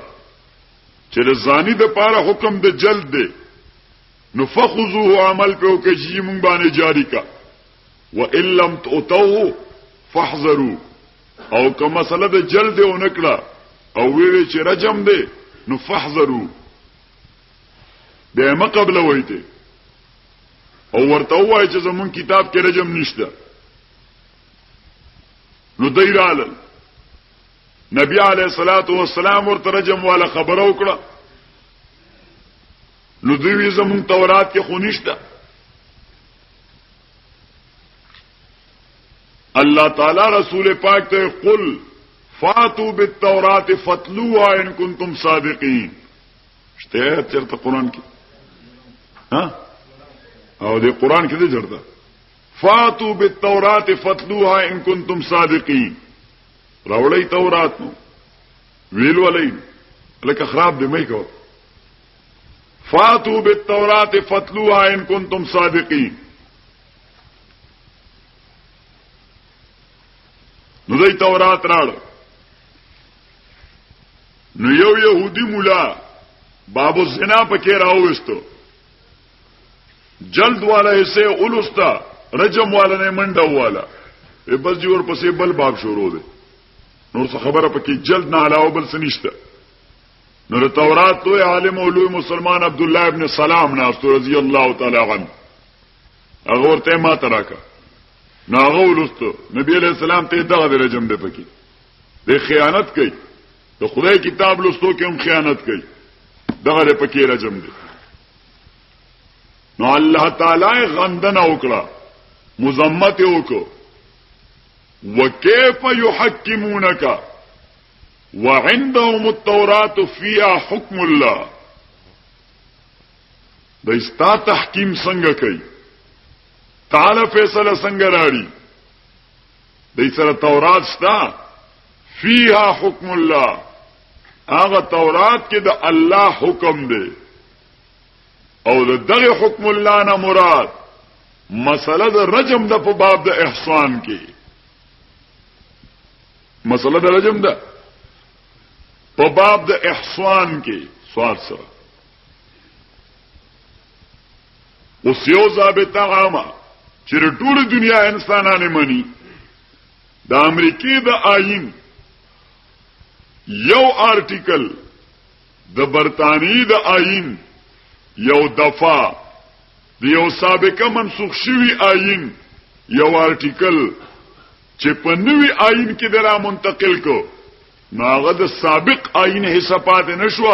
چې د زانی د پاره حکم د جلد دی نو فخذوه عمل په وکړي چې مونږ باندې جاری کا وان لم تؤتوه فاحذروا او که مسله د جلد ونکړه او وی چې رجم دی نو فاحذروا به ما قبل وایته او ورته وای چې زمون کتاب کې رجم نشته نو دایرال نبی علیہ الصلوۃ والسلام ورته رجم والا خبرو کړه نو دوی زمون تورات کې خو نشته الله تعالی رسول پاک ته قل فاتوا بالتوراۃ فتلوها ان کنتم صادقین شته چرته قران کې ها او دې قران کې دې چرته فاتوا بالتوراۃ فتلوها ان کنتم صادقین راولای تورات نو ویل ولای لکه خراب دی مې کو فاتوا بالتوراۃ فتلوها ان کنتم صادقین نو دای تورات راړو نو یو يهودي مولا باب الزنا پکې راوستو جلد والا ایسے اولستا رجم والا نه منډه والا بس جوړ پسې بل باب شروع دی نور څه خبره پکې جلد نه علاوه بل څه نشته نو تورات تو عالم او لوی مسلمان عبد الله ابن سلام ناستو رضی الله تعالی عنہ هغه ورته ما تراکا نو هغه ولستو نبی علیہ السلام ته دغه رجم دی پکې د خیانت کوي د خدای کتاب لستو کې هم خیانت کوي دغه پکې رجم دی نو الله تعالی غندنه وکړه مذمت وکړه وكيف يحكمونك وعندهم التوراة فيها حكم الله دا استا تحکیم څنګه کوي تعالی فیصله څنګه راړي د سره تورات شتا فيها حكم الله هغه تورات کې د الله حکم دی او دغه حکم الله نه مراد مسله د رجم د په باب د احسان کې مسله د رجم ده په باب د احسان کې سوال سره اوس یو ضابطه عامه چې ټول دنیا انسانانه مني د امریکای د آئین یو آرټیکل د برتانی د آئین یو دفعه د یو سابقه منسوخ شوی آئین یو آرټیکل چې په نوې آئین کې درا منتقل کو ناغه د سابق آئین حصہ پاتې نشو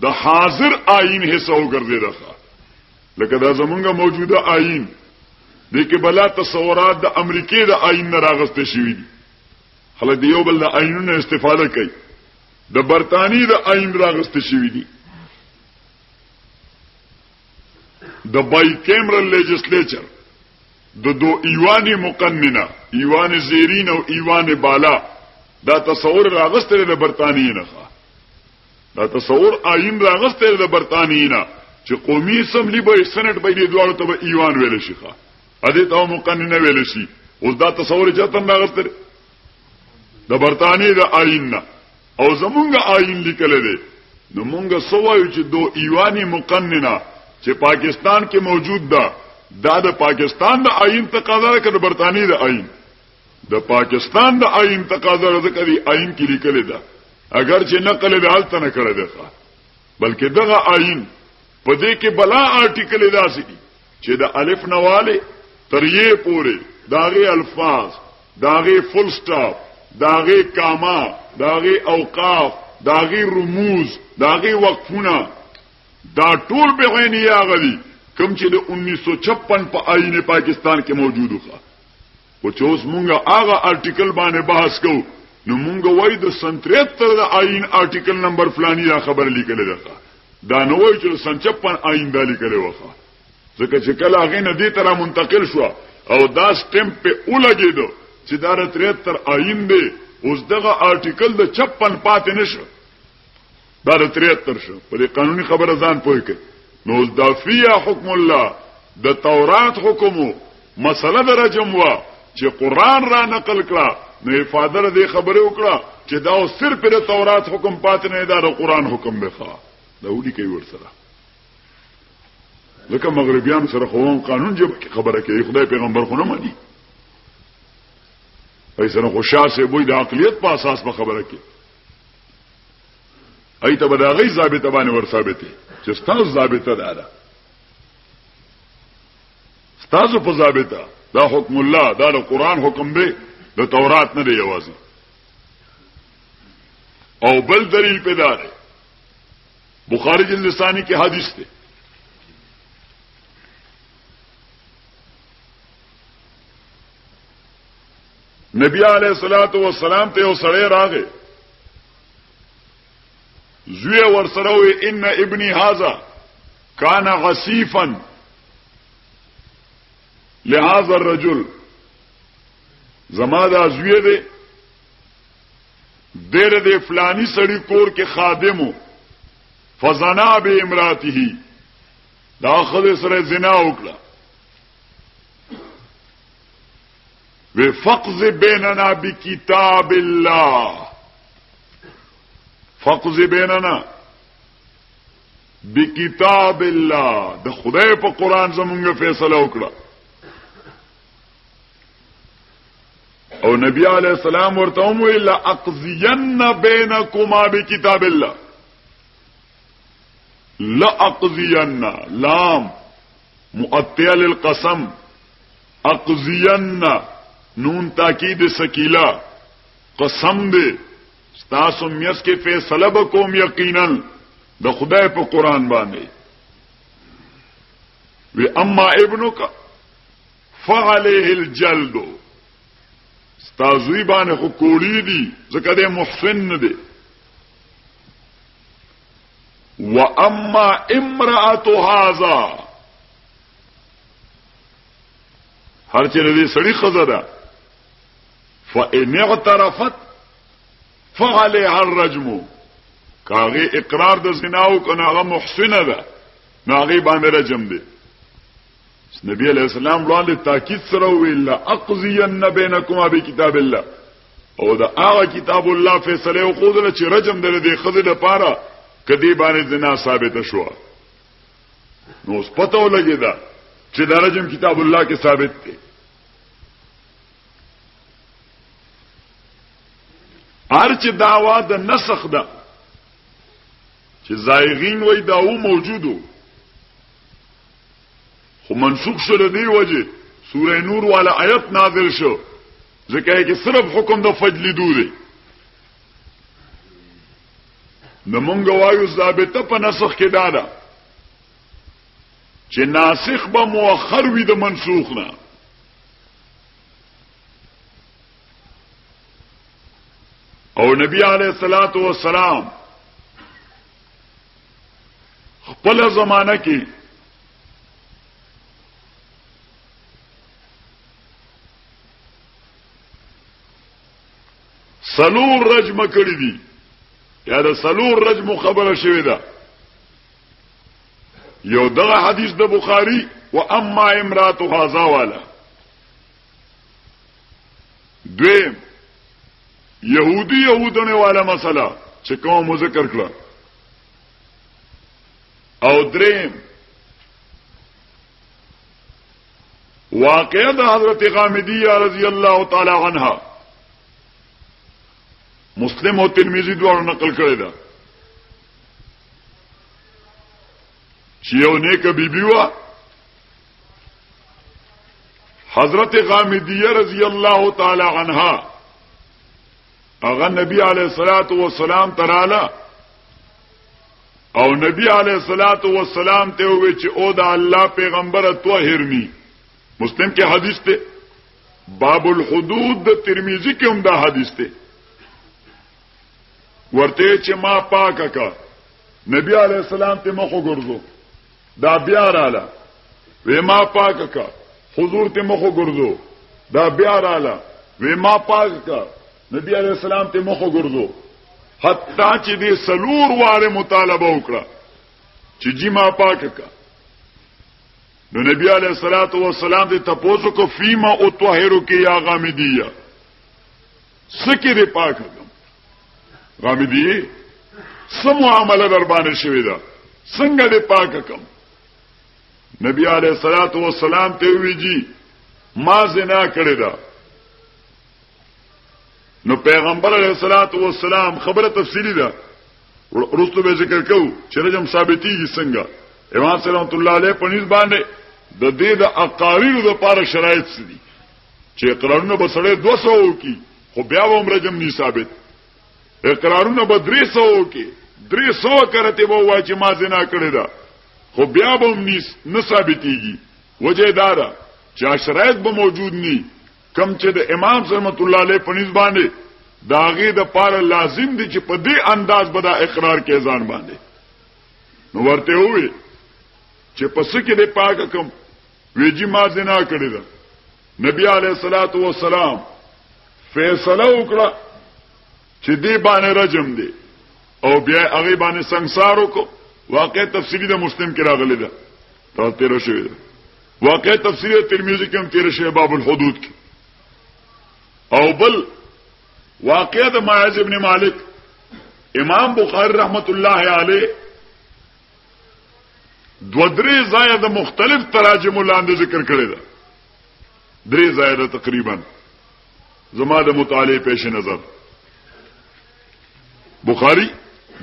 د حاضر آئین حصہ وګرځیدل لکه دا زمونږه موجوده آئین د کې بلا تصورات د امریکای د آئین نه راغسته شوی دي خلک یو بل د آئینونو استفاده کوي د برتانی د آئین راغسته شوی دي د بای کیمرل لیجسلیچر د دو ایوان مقننه ایوان زیرین او ایوان بالا دا تصور راغسته د برتانی نه دا تصور آئین راغسته د برتانینا چې قومي اسمبلی به سنټ به دې دوړو ته به ایوان ویل شي ښا ا دې ته مقننه ویل شي اوس دا تصور چاته راغسته د برتانی د آئین او زمونږ آئین لیکل دی نو مونږ سوایو چې دو ایوانی مقننه چې پاکستان کې موجود ده دا د پاکستان د آئین تقاضا ده که د برتانی د آئین د پاکستان د آئین تقاضا ده که د آئین کې لیکل ده اگر چې نقل د حالت نه کړی ده بلکې دغه آئین په دې کې بلا آرټیکل داسې دي چې د الف نواله تر یې پورې داغه الفاظ داغه فل سٹاپ داغه کاما داغه اوقاف داغه رموز داغه وقفونه دا ټول به غنی یاغلی کوم چې د 1956 په آئین پاکستان کې موجود و او چې اوس مونږه هغه آرټیکل باندې بحث کوو نو مونږ وای د 73 د آئین آرټیکل نمبر فلانی دا خبر لیکل ده دا نو وای چې 56 آئین دا لیکل وخه ځکه چې کله هغه نه دې تر منتقل شو او دا سټمپ په ولګیدو چې دا 73 آئین دی اوس دغه آرټیکل د 56 پاتې نشو دا 73 شو په قانوني خبره ځان پوي کې نو دا فیا حکم الله د تورات حکمو مسله د رجم وا چې قران را نقل کړه نو افاده دې خبره وکړه چې دا صرف د تورات حکم پاتې نه دا د قران حکم به ښه دا ودی کوي ورسره لکه مغربیان سره قوم قانون جب خبره کوي خدای پیغمبر خو نه مانی ایسره خوشاله بوی د عقلیت په اساس په خبره کوي ایته بداغي ثابته باندې ور ثابته چې ستاسو ثابته ده ستاسو په ثابته دا حکم الله دا د قران حکم دی د تورات نه دی یوازې او بل دلیل پیدا دی بخاری جلسانی کې حدیث دی نبی علیہ الصلوۃ والسلام ته وسړی راغی زوی ورسره وی ان ابني هذا كان غصيفا لهذا الرجل زما دا زوی دی ډېر د فلانی سړی کور کې خادمو فزنا به امراته دا خدای سره زنا وکړه وفقز بیننا بکتاب الله فقز بیننا بکتاب الله د خدای په قران زمونږه فیصله وکړه او نبی علیہ السلام ورته ویل لا اقضین بینکما بکتاب الله لا اقضین لام مؤتیه للقسم اقضین نون تاکید سکیلا قسم دے ستاسو میس کې فیصله بکوم یقینا د خدای په قران باندې وی اما ابنک فعليه الجلد ستاسو باندې خو کوړی دي ځکه د محسن نه دي واما امراه هذا هر چې دې سړی خزره فإن اعترفت فعليها الرجم کاغه اقرار د زنا او کناغه محسنه ده ناغه باندې رجم دي نبی علیہ السلام وړاندې تاکید سره ویل اقضین بینکما بکتاب الله او دا هغه کتاب الله فیصله وکړه چې رجم در دي خزه د پاره کدی باندې زنا ثابت شو نو اوس پته ولګی دا چې دا رجم کتاب الله کې ثابت دی هرچ دعوا د نسخ ده چې زایغین وای داو موجودو خو منسوخ شو دی وجه سوره نور والا آیت نازل شو ځکه چې صرف حکم د فجلدو دی نمونږ وایو ثابته په نسخ کې دادا چې ناسخ به مؤخر وي د منسوخ نه او نبی علیہ الصلوۃ والسلام خپل زمانہ کې سلور رجم کړی دي یا د سلور رجم خبره شوی ده یو دغه حدیث د بخاری و اما امراتها زوالا دویم یهودونه والا مسله چې کوم ذکر کړه او دریم واقعه د حضرت غامدیه رضی الله تعالی عنها مسلم او ترمذی دوه نقل کړی دا چې یو نیک بیبي وا حضرت غامدیه رضی الله تعالی عنها هغه نبی علیہ الصلوۃ والسلام تراله او نبی علیہ الصلوۃ والسلام ته وی چې او د الله پیغمبر طاهرنی مسلم کې حدیث ته باب الحدود د ترمذی کې هم دا حدیث ته ورته چې ما پاکه کا نبی علیہ السلام ته مخ ګرځو دا بیا رااله وې ما پاکه کا حضور ته مخ ګرځو دا بیا رااله وې ما پاکه کا نبی علیہ السلام ته مخ ګرځو حتی چې دې سلور واره مطالبه وکړه چې جی ما پاکه کا نو نبی علیہ الصلوۃ والسلام دې تاسو کو فیما او طاهرو کې یا غامدیه سکه دې پاکه غامدی سم معامله در باندې شوی دا څنګه دې پاک کم نبی علیہ الصلوۃ والسلام ته ویجی ما زنا کړی دا نو پیغمبر علیہ الصلوۃ والسلام خبره تفصیلی ده ورستو به ذکر کو چې رجم ثابتېږي څنګه امام صلی الله علیه پنځ باندې د دې د اقاریر د لپاره شرایط دي چې اقرارونه به سره 200 کی خو بیا هم رجم نه ثابت اقرارونه به 300 کې 300 کرته به وای چې ما زنا کړی دا خو بیا به نه ثابتېږي وجه دا ده چې شرایط به موجود ني کم چې د امام رحمت الله علیه په نسبت باندې داغه د پاره لازم دي چې په دې انداز به دا اقرار کې ځان باندې نو ورته وي چې پس کې د پاک کم ویجی ما زنا کړی دا نبی علیہ الصلوۃ والسلام فیصله وکړه چې دې باندې رجم دی او بیا هغه باندې سنگسار وکړو واقع تفصیلی د مسلم کې راغلی ده تا تیر شوی ده واقع تفصیلی ترمذی کې هم تیر شوی باب الحدود کې او بل واقع د معاذ ابن مالک امام بخاری رحمت الله علیه دو درې ځای د مختلف تراجم لاندې ذکر کړی ده درې ځای تقریبا زما د مطالعه پیش نظر بخاری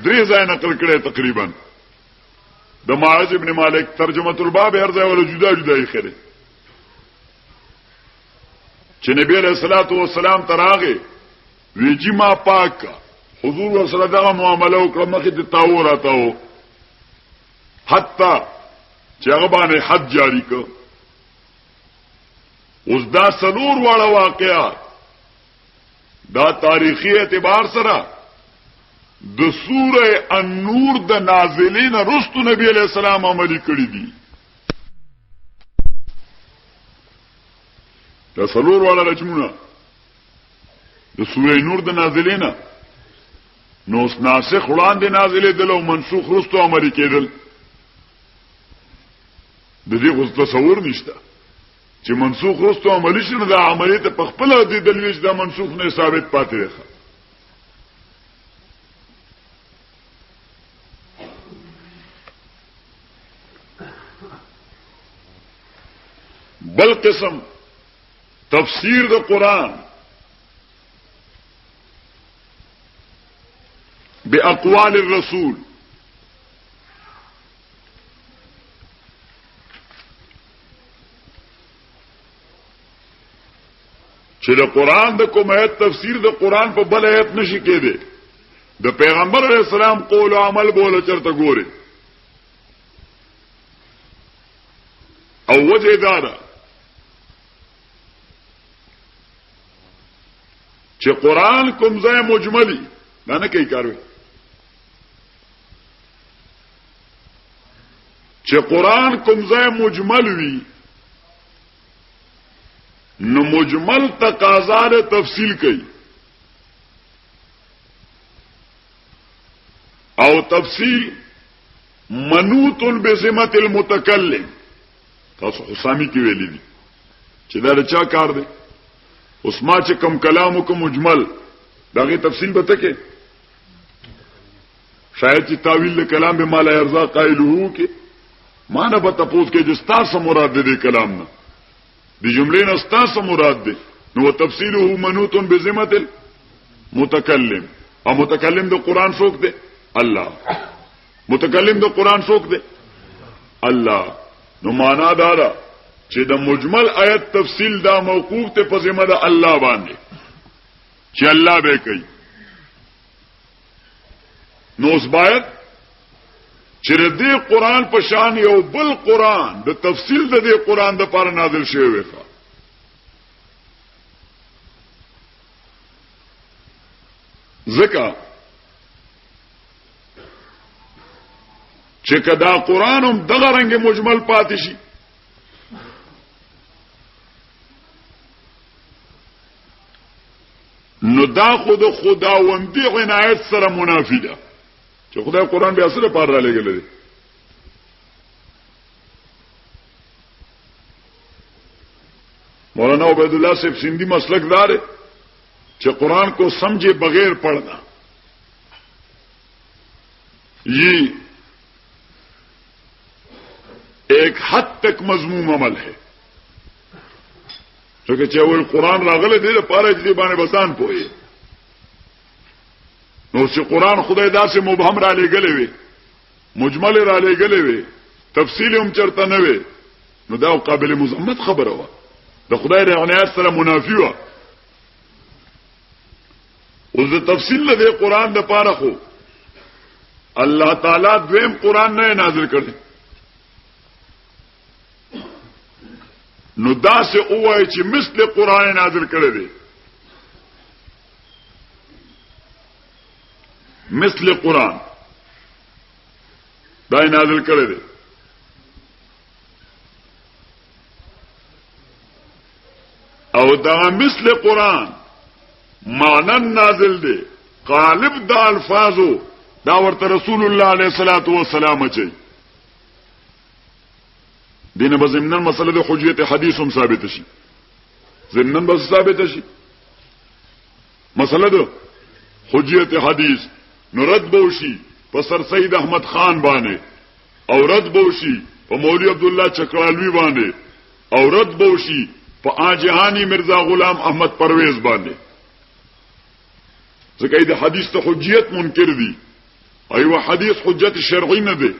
درې ځای نقل کړي تقریبا د معاذ ابن مالک ترجمه الباب هر ځای ول جدا جدا یې خره چې نبی علیہ الصلوۃ والسلام تراغه ویجی ما پاک حضور صلی الله علیه وسلم معاملې وکړه مخې ته تاو راتاو حتی چې هغه باندې حد جاری کړ اوس دا سلور واړه واقعات دا تاریخي اعتبار سره د سوره النور د نازلین رستو نبی علیہ السلام عملی کړی دي دا سلور واړه رجمونه د سوره نور د نازلین نو ناسخ وړاندې نازلې دل او منسوخ رستو عملی کېدل د دې غوښتل تصور نشته چې منسوخ رستو عملی شنه دا عملی ته په خپل د دلیل دا منسوخ نه ثابت پاتې دی بل قسم تفسیر د قرآن باقوال الرسول چې د قرآن د کوم آیت تفسیر د قرآن په بل آیت نشي کېده د پیغمبر علیہ السلام قول او عمل بوله چرته ګوري او وجه دارا چې قرآن کوم ځای مجملی نه کوي کاروي چې قرآن کوم ځای مجمل وي نو مجمل تقاضا له تفصیل کوي او تفصیل منوط بذمه المتکلم. تاسو حسامی کې ویلي دي چې دا چا کار دی. اوس ما چې کم کلام کوم مجمل داغه تفصیل به تکي شاید چې تاویل کلام به مال ارزا قائله کې ما نه به تاسو کې جستا سم مراد دې کلام نه دي جملې نه ستا سم مراد دي نو تفسیره منوط بذمه المتکلم. او متکلم د قران څوک دی؟ الله. متکلم د قران څوک دی؟ الله. نو معنا دا چې د مجمل آیت تفصیل دا موقوف ته په ذمہ د الله باندې چې الله به کوي. نو اوس باید چې دې قران په شان یو بل قران د تفصیل د دې قران د پر نازل شوی وي. ځکه چې کدا قران هم دغه رنګ مجمل پاتې شي نو دا خود خداوندی عنایت سره منافی ده چې خدای قران بیا سره پار را لګل دي. مولانا عبید الله صاحب سندھی مسلک دار ہے کہ قرآن کو سمجھے بغیر پڑھنا یہ ایک حد تک مذموم عمل ہے. چونکہ چاہے قرآن راغل دے پارے جدی بانے بسان پوئے نو سے قرآن خدای دا سے مبہم را لے گلے وے مجمل را لے گلے وے تفصیل ام چرتا نوے نو دا قابل مذمت خبر ہوا دا خدای دا عنایت سره منافی ہوا. اوس د تفصیل له قرآن د پاره خو الله تعالی دویم قرآن نه نازل کړي نو دا سه اوای چې مثل قرآن نازل کړي دي مثل قرآن دا نازل کړي دي. او دا مثل قرآن معنی نازل دي غالب دا الفاظو دا ورته رسول الله علیه الصلاۃ والسلام چي دینه بزمنن مسله د حجیت حدیث هم ثابت شي زمنن بس ثابت شي مسله د حجیت حدیث نو رد بوشي په سر سید احمد خان باندې او رد بوشي په مولوی عبد الله چکرالوی باندې او رد بوشي په آجهانی مرزا غلام احمد پرویز باندې ځکه د حدیث ته حجیت منکر دي ایوه حدیث حجت شرعی نه دی.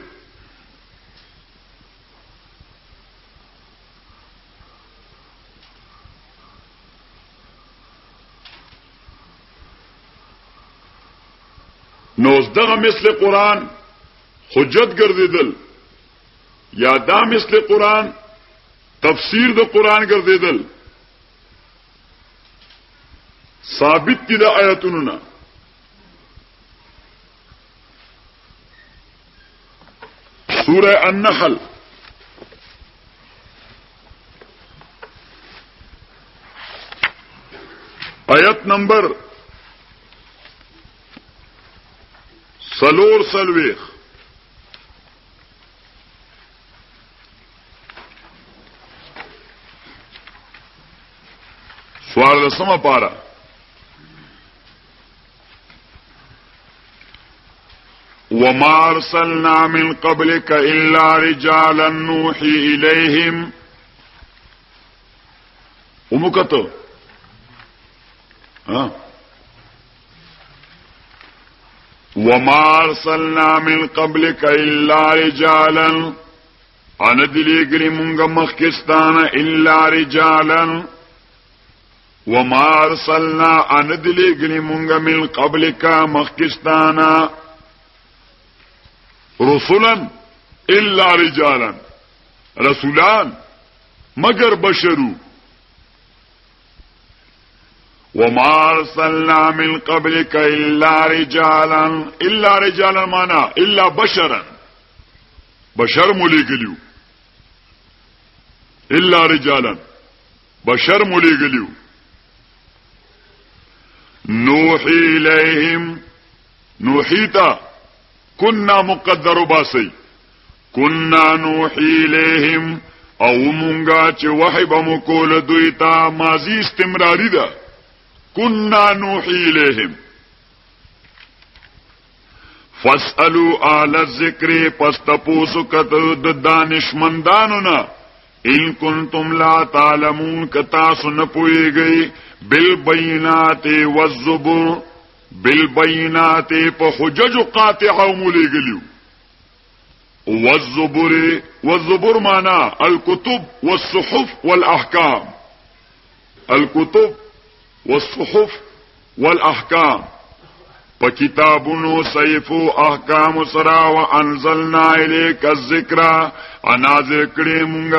نو دغه مثل قرآن حجت ګرځیدل یا دا مثل قرآن تفسیر د قرآن ګرځیدل ثابت دي د آیاتونو نه. سورہ النحل آیت نمبر 43 سوال سما پارا وما ارسلنا من قبلك الا رجالا نوحي اليهم ومکتو وما ارسلنا من قبلك الا رجالا ان دلیگری منگا مخکستانا الا رجالا وما ارسلنا ان دلیگری منگا من قبلك مخکستانا رسولا الا رجالا رسولان مگر بشرو وما ارسلنا من قبلك الا رجالا مانا الا بشرا بشر مليگلیو الا رجالا بشر مليگلیو نوحي اليهم نوحيتا كنا مقدر باسی كنا نوحي الیہم او مونگا چې وحی بمو کول دوی ته ماضی استمراری ده كنا نوحي الیہم فاسألوا اهل الذکر پس تپوسو کتو د دانشمندانونا ان کنتم لا تعلمون کتاسو نپوئیگئی بالبینات والزبر بالبینات پا حجج قاطعه مولیگلیو والزبر مانا الكتب والصحف والاحکام الكتب والصحف والاحکام پا کتابونو صحیفو احکام سرا وانزلنا الیک الذکر انازل کړي مونږ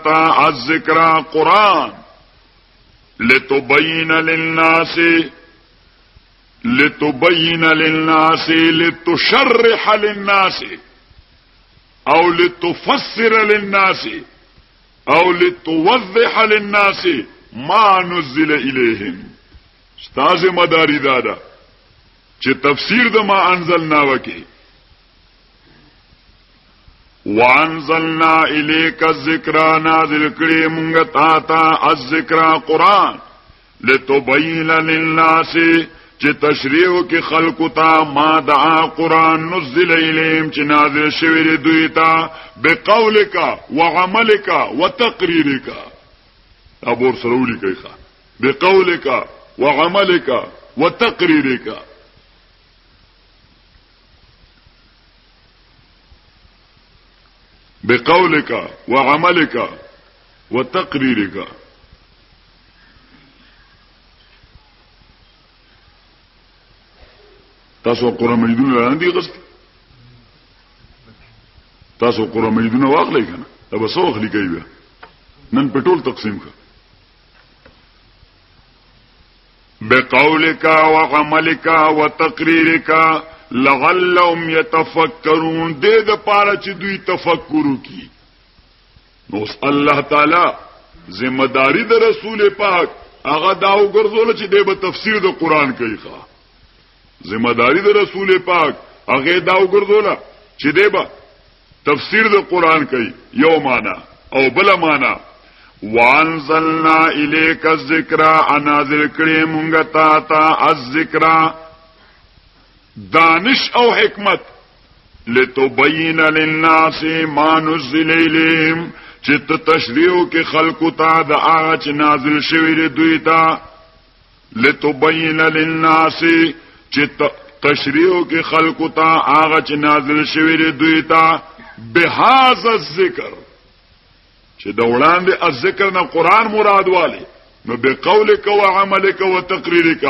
تا الذکر قرآن لتبین للناس لتشرح للناس او لتفسر للناس او لتوضح للناس ما نزل الیهم استاذ مداری دادا چې تفسیر د ما انزلنا وکي وانزلنا الیک الذکر نازل کړي مونږ تا الذکر قرآن لتبین للناس چې تشریح کې خلق ته ما دعا قرآن نزل الیهم چې نازل شوی دوی ته بقولک وعملک وتقریرک ابور سرولی کوي بقولک وعملک وتقریرک بقولك وعملك وتقريرك تاسو قرآن مجدونه لاندې غست تاسو قرآن مجدونه واخلئ کنه دا به څو اخلي کوي نن پټول تقسیم کا بقولك وعملك وتقريرك لعلهم يتفکرون دې د پاره چې دوی تفکر وکړي نو الله تعالی ذمہ داری د رسول پاک هغه دا وګرځول چې دې به تفسیر د قران کوي ښا ذمہ داری د رسول پاک هغه دا وګرځول چې دې به تفسیر د قران کوي یو معنا او بل معنا وانزلنا الیک الذکر انازل کړي مونږ ته الذکر دانش او حکمت لتبین للناس ما نزل الیهم چې تشریح کې خلقو ته د هغه چې نازل شوی دوی ته لتبین للناس چې تشریح کې خلقو ته هغه چې نازل شوی دوی ته بهذا الذکر چې د وړاندې الذکر نه قران مراد والی نو بقولک وعملک وتقریرک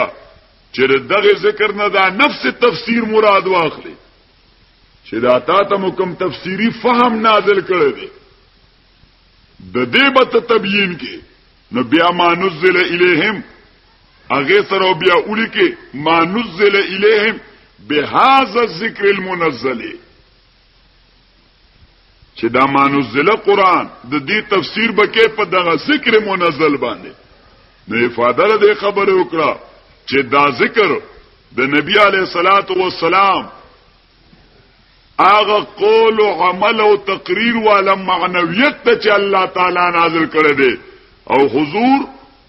چې دغه ذکر نه دا نفس تفسیر مراد واخلي چې دا تا ته کوم تفسیری فهم نازل کړی دی د دې به تبیین کې نو بیا ما نزل الیهم هغه سره بیا اولی کې ما نزل الیهم بهذا الذکر المنزل چې دا ما نزل قرآن د دې تفسیر بکې په دغه ذکر منزل باندې نو افاده دې خبره وکړه چې دا ذکر د نبی علیہ الصلوۃ والسلام هغه قول او عمل او تقریر والا معنویت ته چې الله تعالی نازل کړی دی او حضور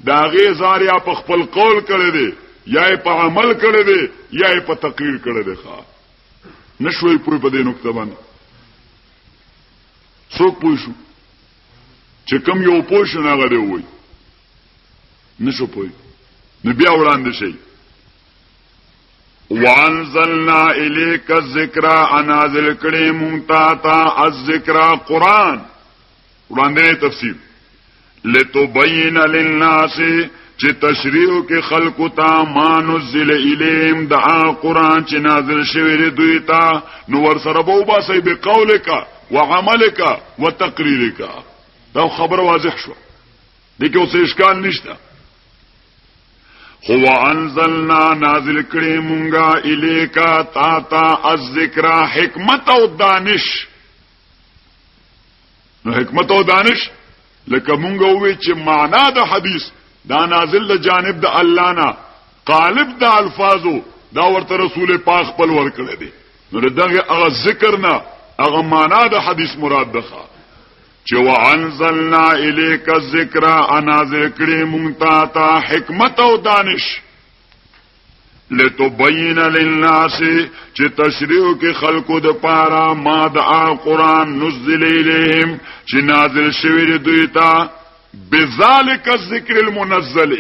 دا غي زاریا په خپل قول کړی دی یا په عمل کړی دی یا په تقریر کړی دی ښا نشوي پوری په دې نقطه باندې څوک پوه شو چې کوم یو پوه شو نه غړي وای نشو پوه نو بیا وړاندې شي وانزلنا الیک الذکر انازل کړي مونږ ته الذکر قرآن وړاندې تفسیر لتبین للناس چې تشریح کې خلق ته ما نزل الیهم دا قرآن چې نازل شوی دوی ته نو ور سره بو باسي بقولک وعملک وتقریرک دا خبر واضح شو دغه اوس اشکال نشته هو انزلنا نازل کړي مونږه الیکا تا الذکر حکمت او دانش نو حکمت او دانش لکه مونږه وی چې معنا د حدیث دا نازل د جانب د الله نه قالب د الفاظو دا ورته رسول پاک خپل ور کړی دی نو دغه هغه ذکر نه هغه معنا د حدیث مراد ده چې وانزلنا الیک الذکر انازل کړي مونږ ته حکمت او دانش لتبین للناس چې تشریع کې خلقو د پاره ما د قرآن نزل الیهم چې نازل شوی دوی ته بذالک الذکر المنزل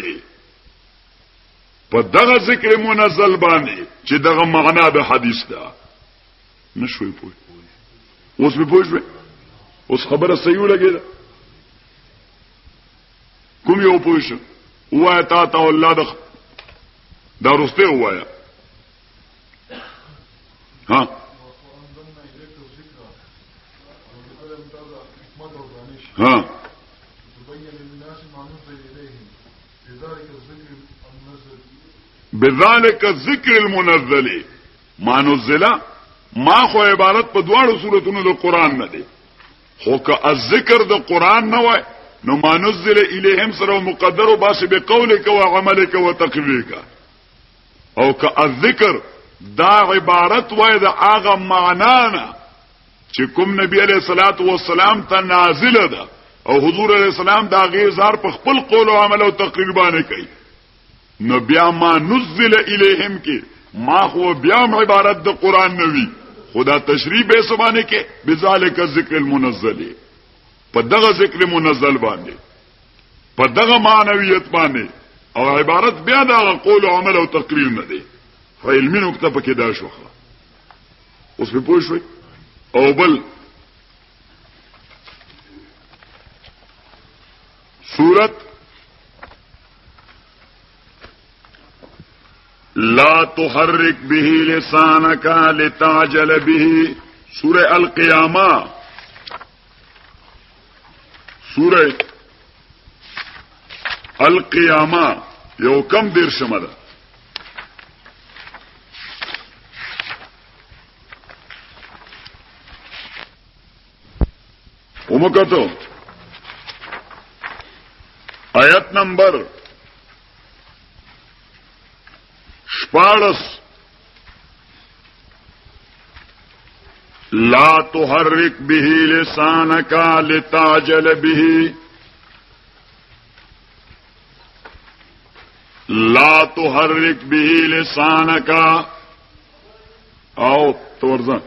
په دغه ذکر منزل باندې چې دغه معنا د حدیث ده نشوي پوي اوس به پوښوي اوس خبره صحیح ولګیده کوم یو پوښ وای تا الله دا رسته وایا ها ها بذلك الذکر المنزل ما نزل ما خو عبارت په دواړو سوراتونو د قران نه دي خو که الذکر د قران نه وای نو ما نزل الیهم سره مقدر او باشه به قولک او عملک او تقریرک او که الذکر دا عبارت وای د هغه معنا نه چې کوم نبی علیہ الصلوۃ والسلام ته نازل ده او حضور علیہ السلام دا غیر زار په خپل قول او عمل او تقریر باندې کوي نو بیا ما نزل الیهم کې ما خو بیا عبارت د قران نوی خدا تشریح به سبانه کې بذالک الذکر المنزل په دغه ذکر منزل باندې په دغه معنویت باندې او عبارت بیا د قول او عمل او تقریر نه دی علمي نقطه پکې دا شوخه اوس په پوه شوي او بل سورت لا تحرك به لسانك لتعجل به سورة القيامة سورة القيامة یو کم دیر شمده ومکتو آیت نمبر 14 لا تحرك به لسانك لتعجل به لا تحرك به لسانك او تورزن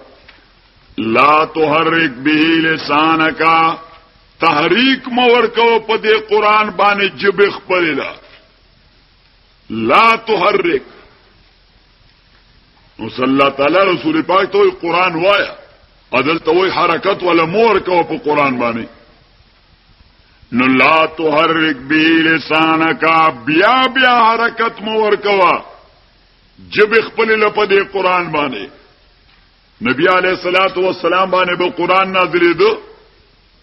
لا تحرك به لسانك تحریک مور کو په دې قران باندې جب خپل لا تحرك نو صلی الله تعالی رسول پاک ته قران وایا عدل ته حرکت ولا مور کو په قران باندې نو لا تحرك به لسانك بیا بیا حرکت مور کوا جب خپل له په دې قران باندې نبی علیہ الصلوۃ والسلام باندې به قران نازلېدو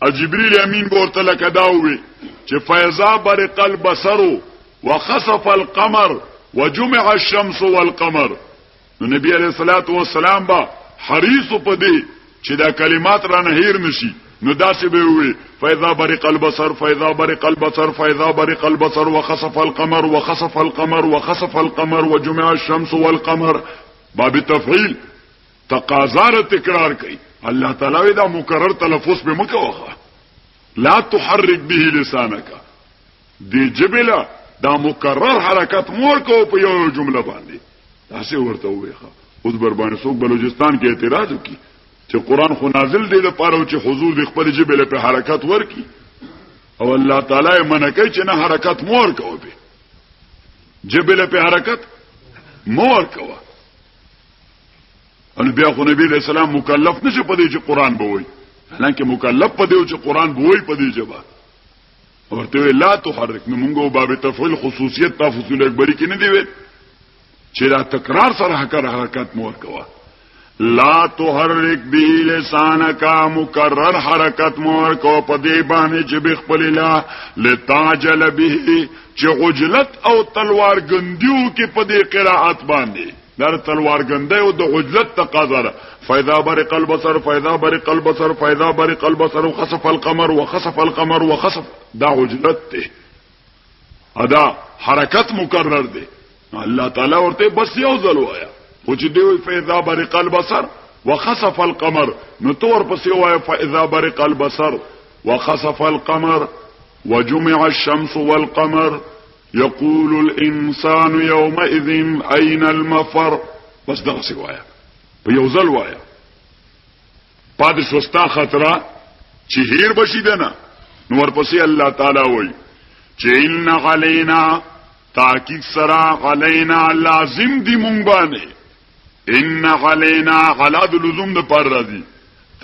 او جبريل امین ورته لکه داوي چې فیضا برق البصر وخسف القمر وجمع الشمس والقمر نو نبی علیہ الصلوۃ والسلام با حریص په دې چې دا کلمات را نهیر نشي نو داسې به وي فیضا برق البصر فیضا برق البصر فیضا برق البصر وخسف القمر وخسف القمر وخسف القمر وجمع الشمس والقمر باب تفعیل تقاضا تکرار کوي الله تعالی دا مکرر تلفظ به مکوخه لا تحرك به لسانك دی جبلا دا مکرر حرکت مور کو په یو جمله باندې تاسو ورته وایخه اوس بربانه څوک بلوچستان کې اعتراض وکي چې قران خو نازل دی لپاره چې حضور د خپل جبل په حرکت ورکی او الله تعالی منکه چې نه حرکت مور کو به جبل په حرکت مور کوه ان بیا خو نبی علیہ السلام مکلف نشه پدې چې قران بووي حالانکه مکلف پدې چې قران بووي پدې جواب ورته لا تحرك نو موږ باب تفعیل خصوصیت تفصیل اکبری کې نه دی وې چې دا تکرار سره حرکت مور کوه لا تحرك به لسانك مکرر حرکت مور کو پدې باندې چې بخپل لا لتعجل به چې عجلت او تلوار ګندیو کې پدې قرائت باندې در تلوار گنده او د عجلت تقاضا ده فاذا برق البصر فاذا برق البصر فاذا برق البصر وخسف القمر وخسف القمر وخسف دا عجلت ده ادا حرکت مکرر ده الله تعالی ورته بس یو ځل وایا خو چې دی فاذا برق البصر وخسف القمر نتور پسې وای فاذا برق البصر وخسف القمر وجمع الشمس والقمر يقول الانسان يومئذ اين المفر بس دغه څه وایا په یو ځل وایا پاد سوستا خطر چې هیر بشي دنه نو ورپسې الله تعالی وای چې ان علينا تاکید سرا علينا لازم دی مونږ باندې ان علينا غلاد لزوم د پر راځي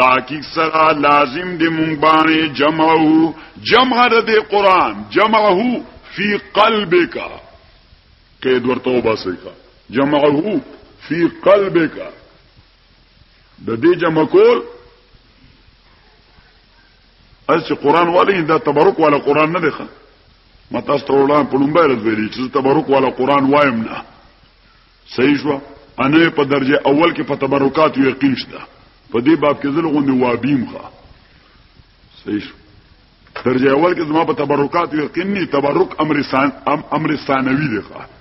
تاکید سرا لازم دی مونږ باندې جمعه جمع د قران جمعه فی قلبک کې ورته وباسه جمعه فی قلبک د دې جمع کول چې قران والی دا تبرک والا قران نه دی ښه ما تاسو ته وړاندې په لومبه راځي چې تبرک والا قران وایم نه صحیح شو انا په درجه اول کې په تبرکات یقین شته په دې باب کې زل غوندي وابیم ښه صحیح شو درجه اول کې زما په تبرکات یقین نه تبرک امر ثانوي دی ښه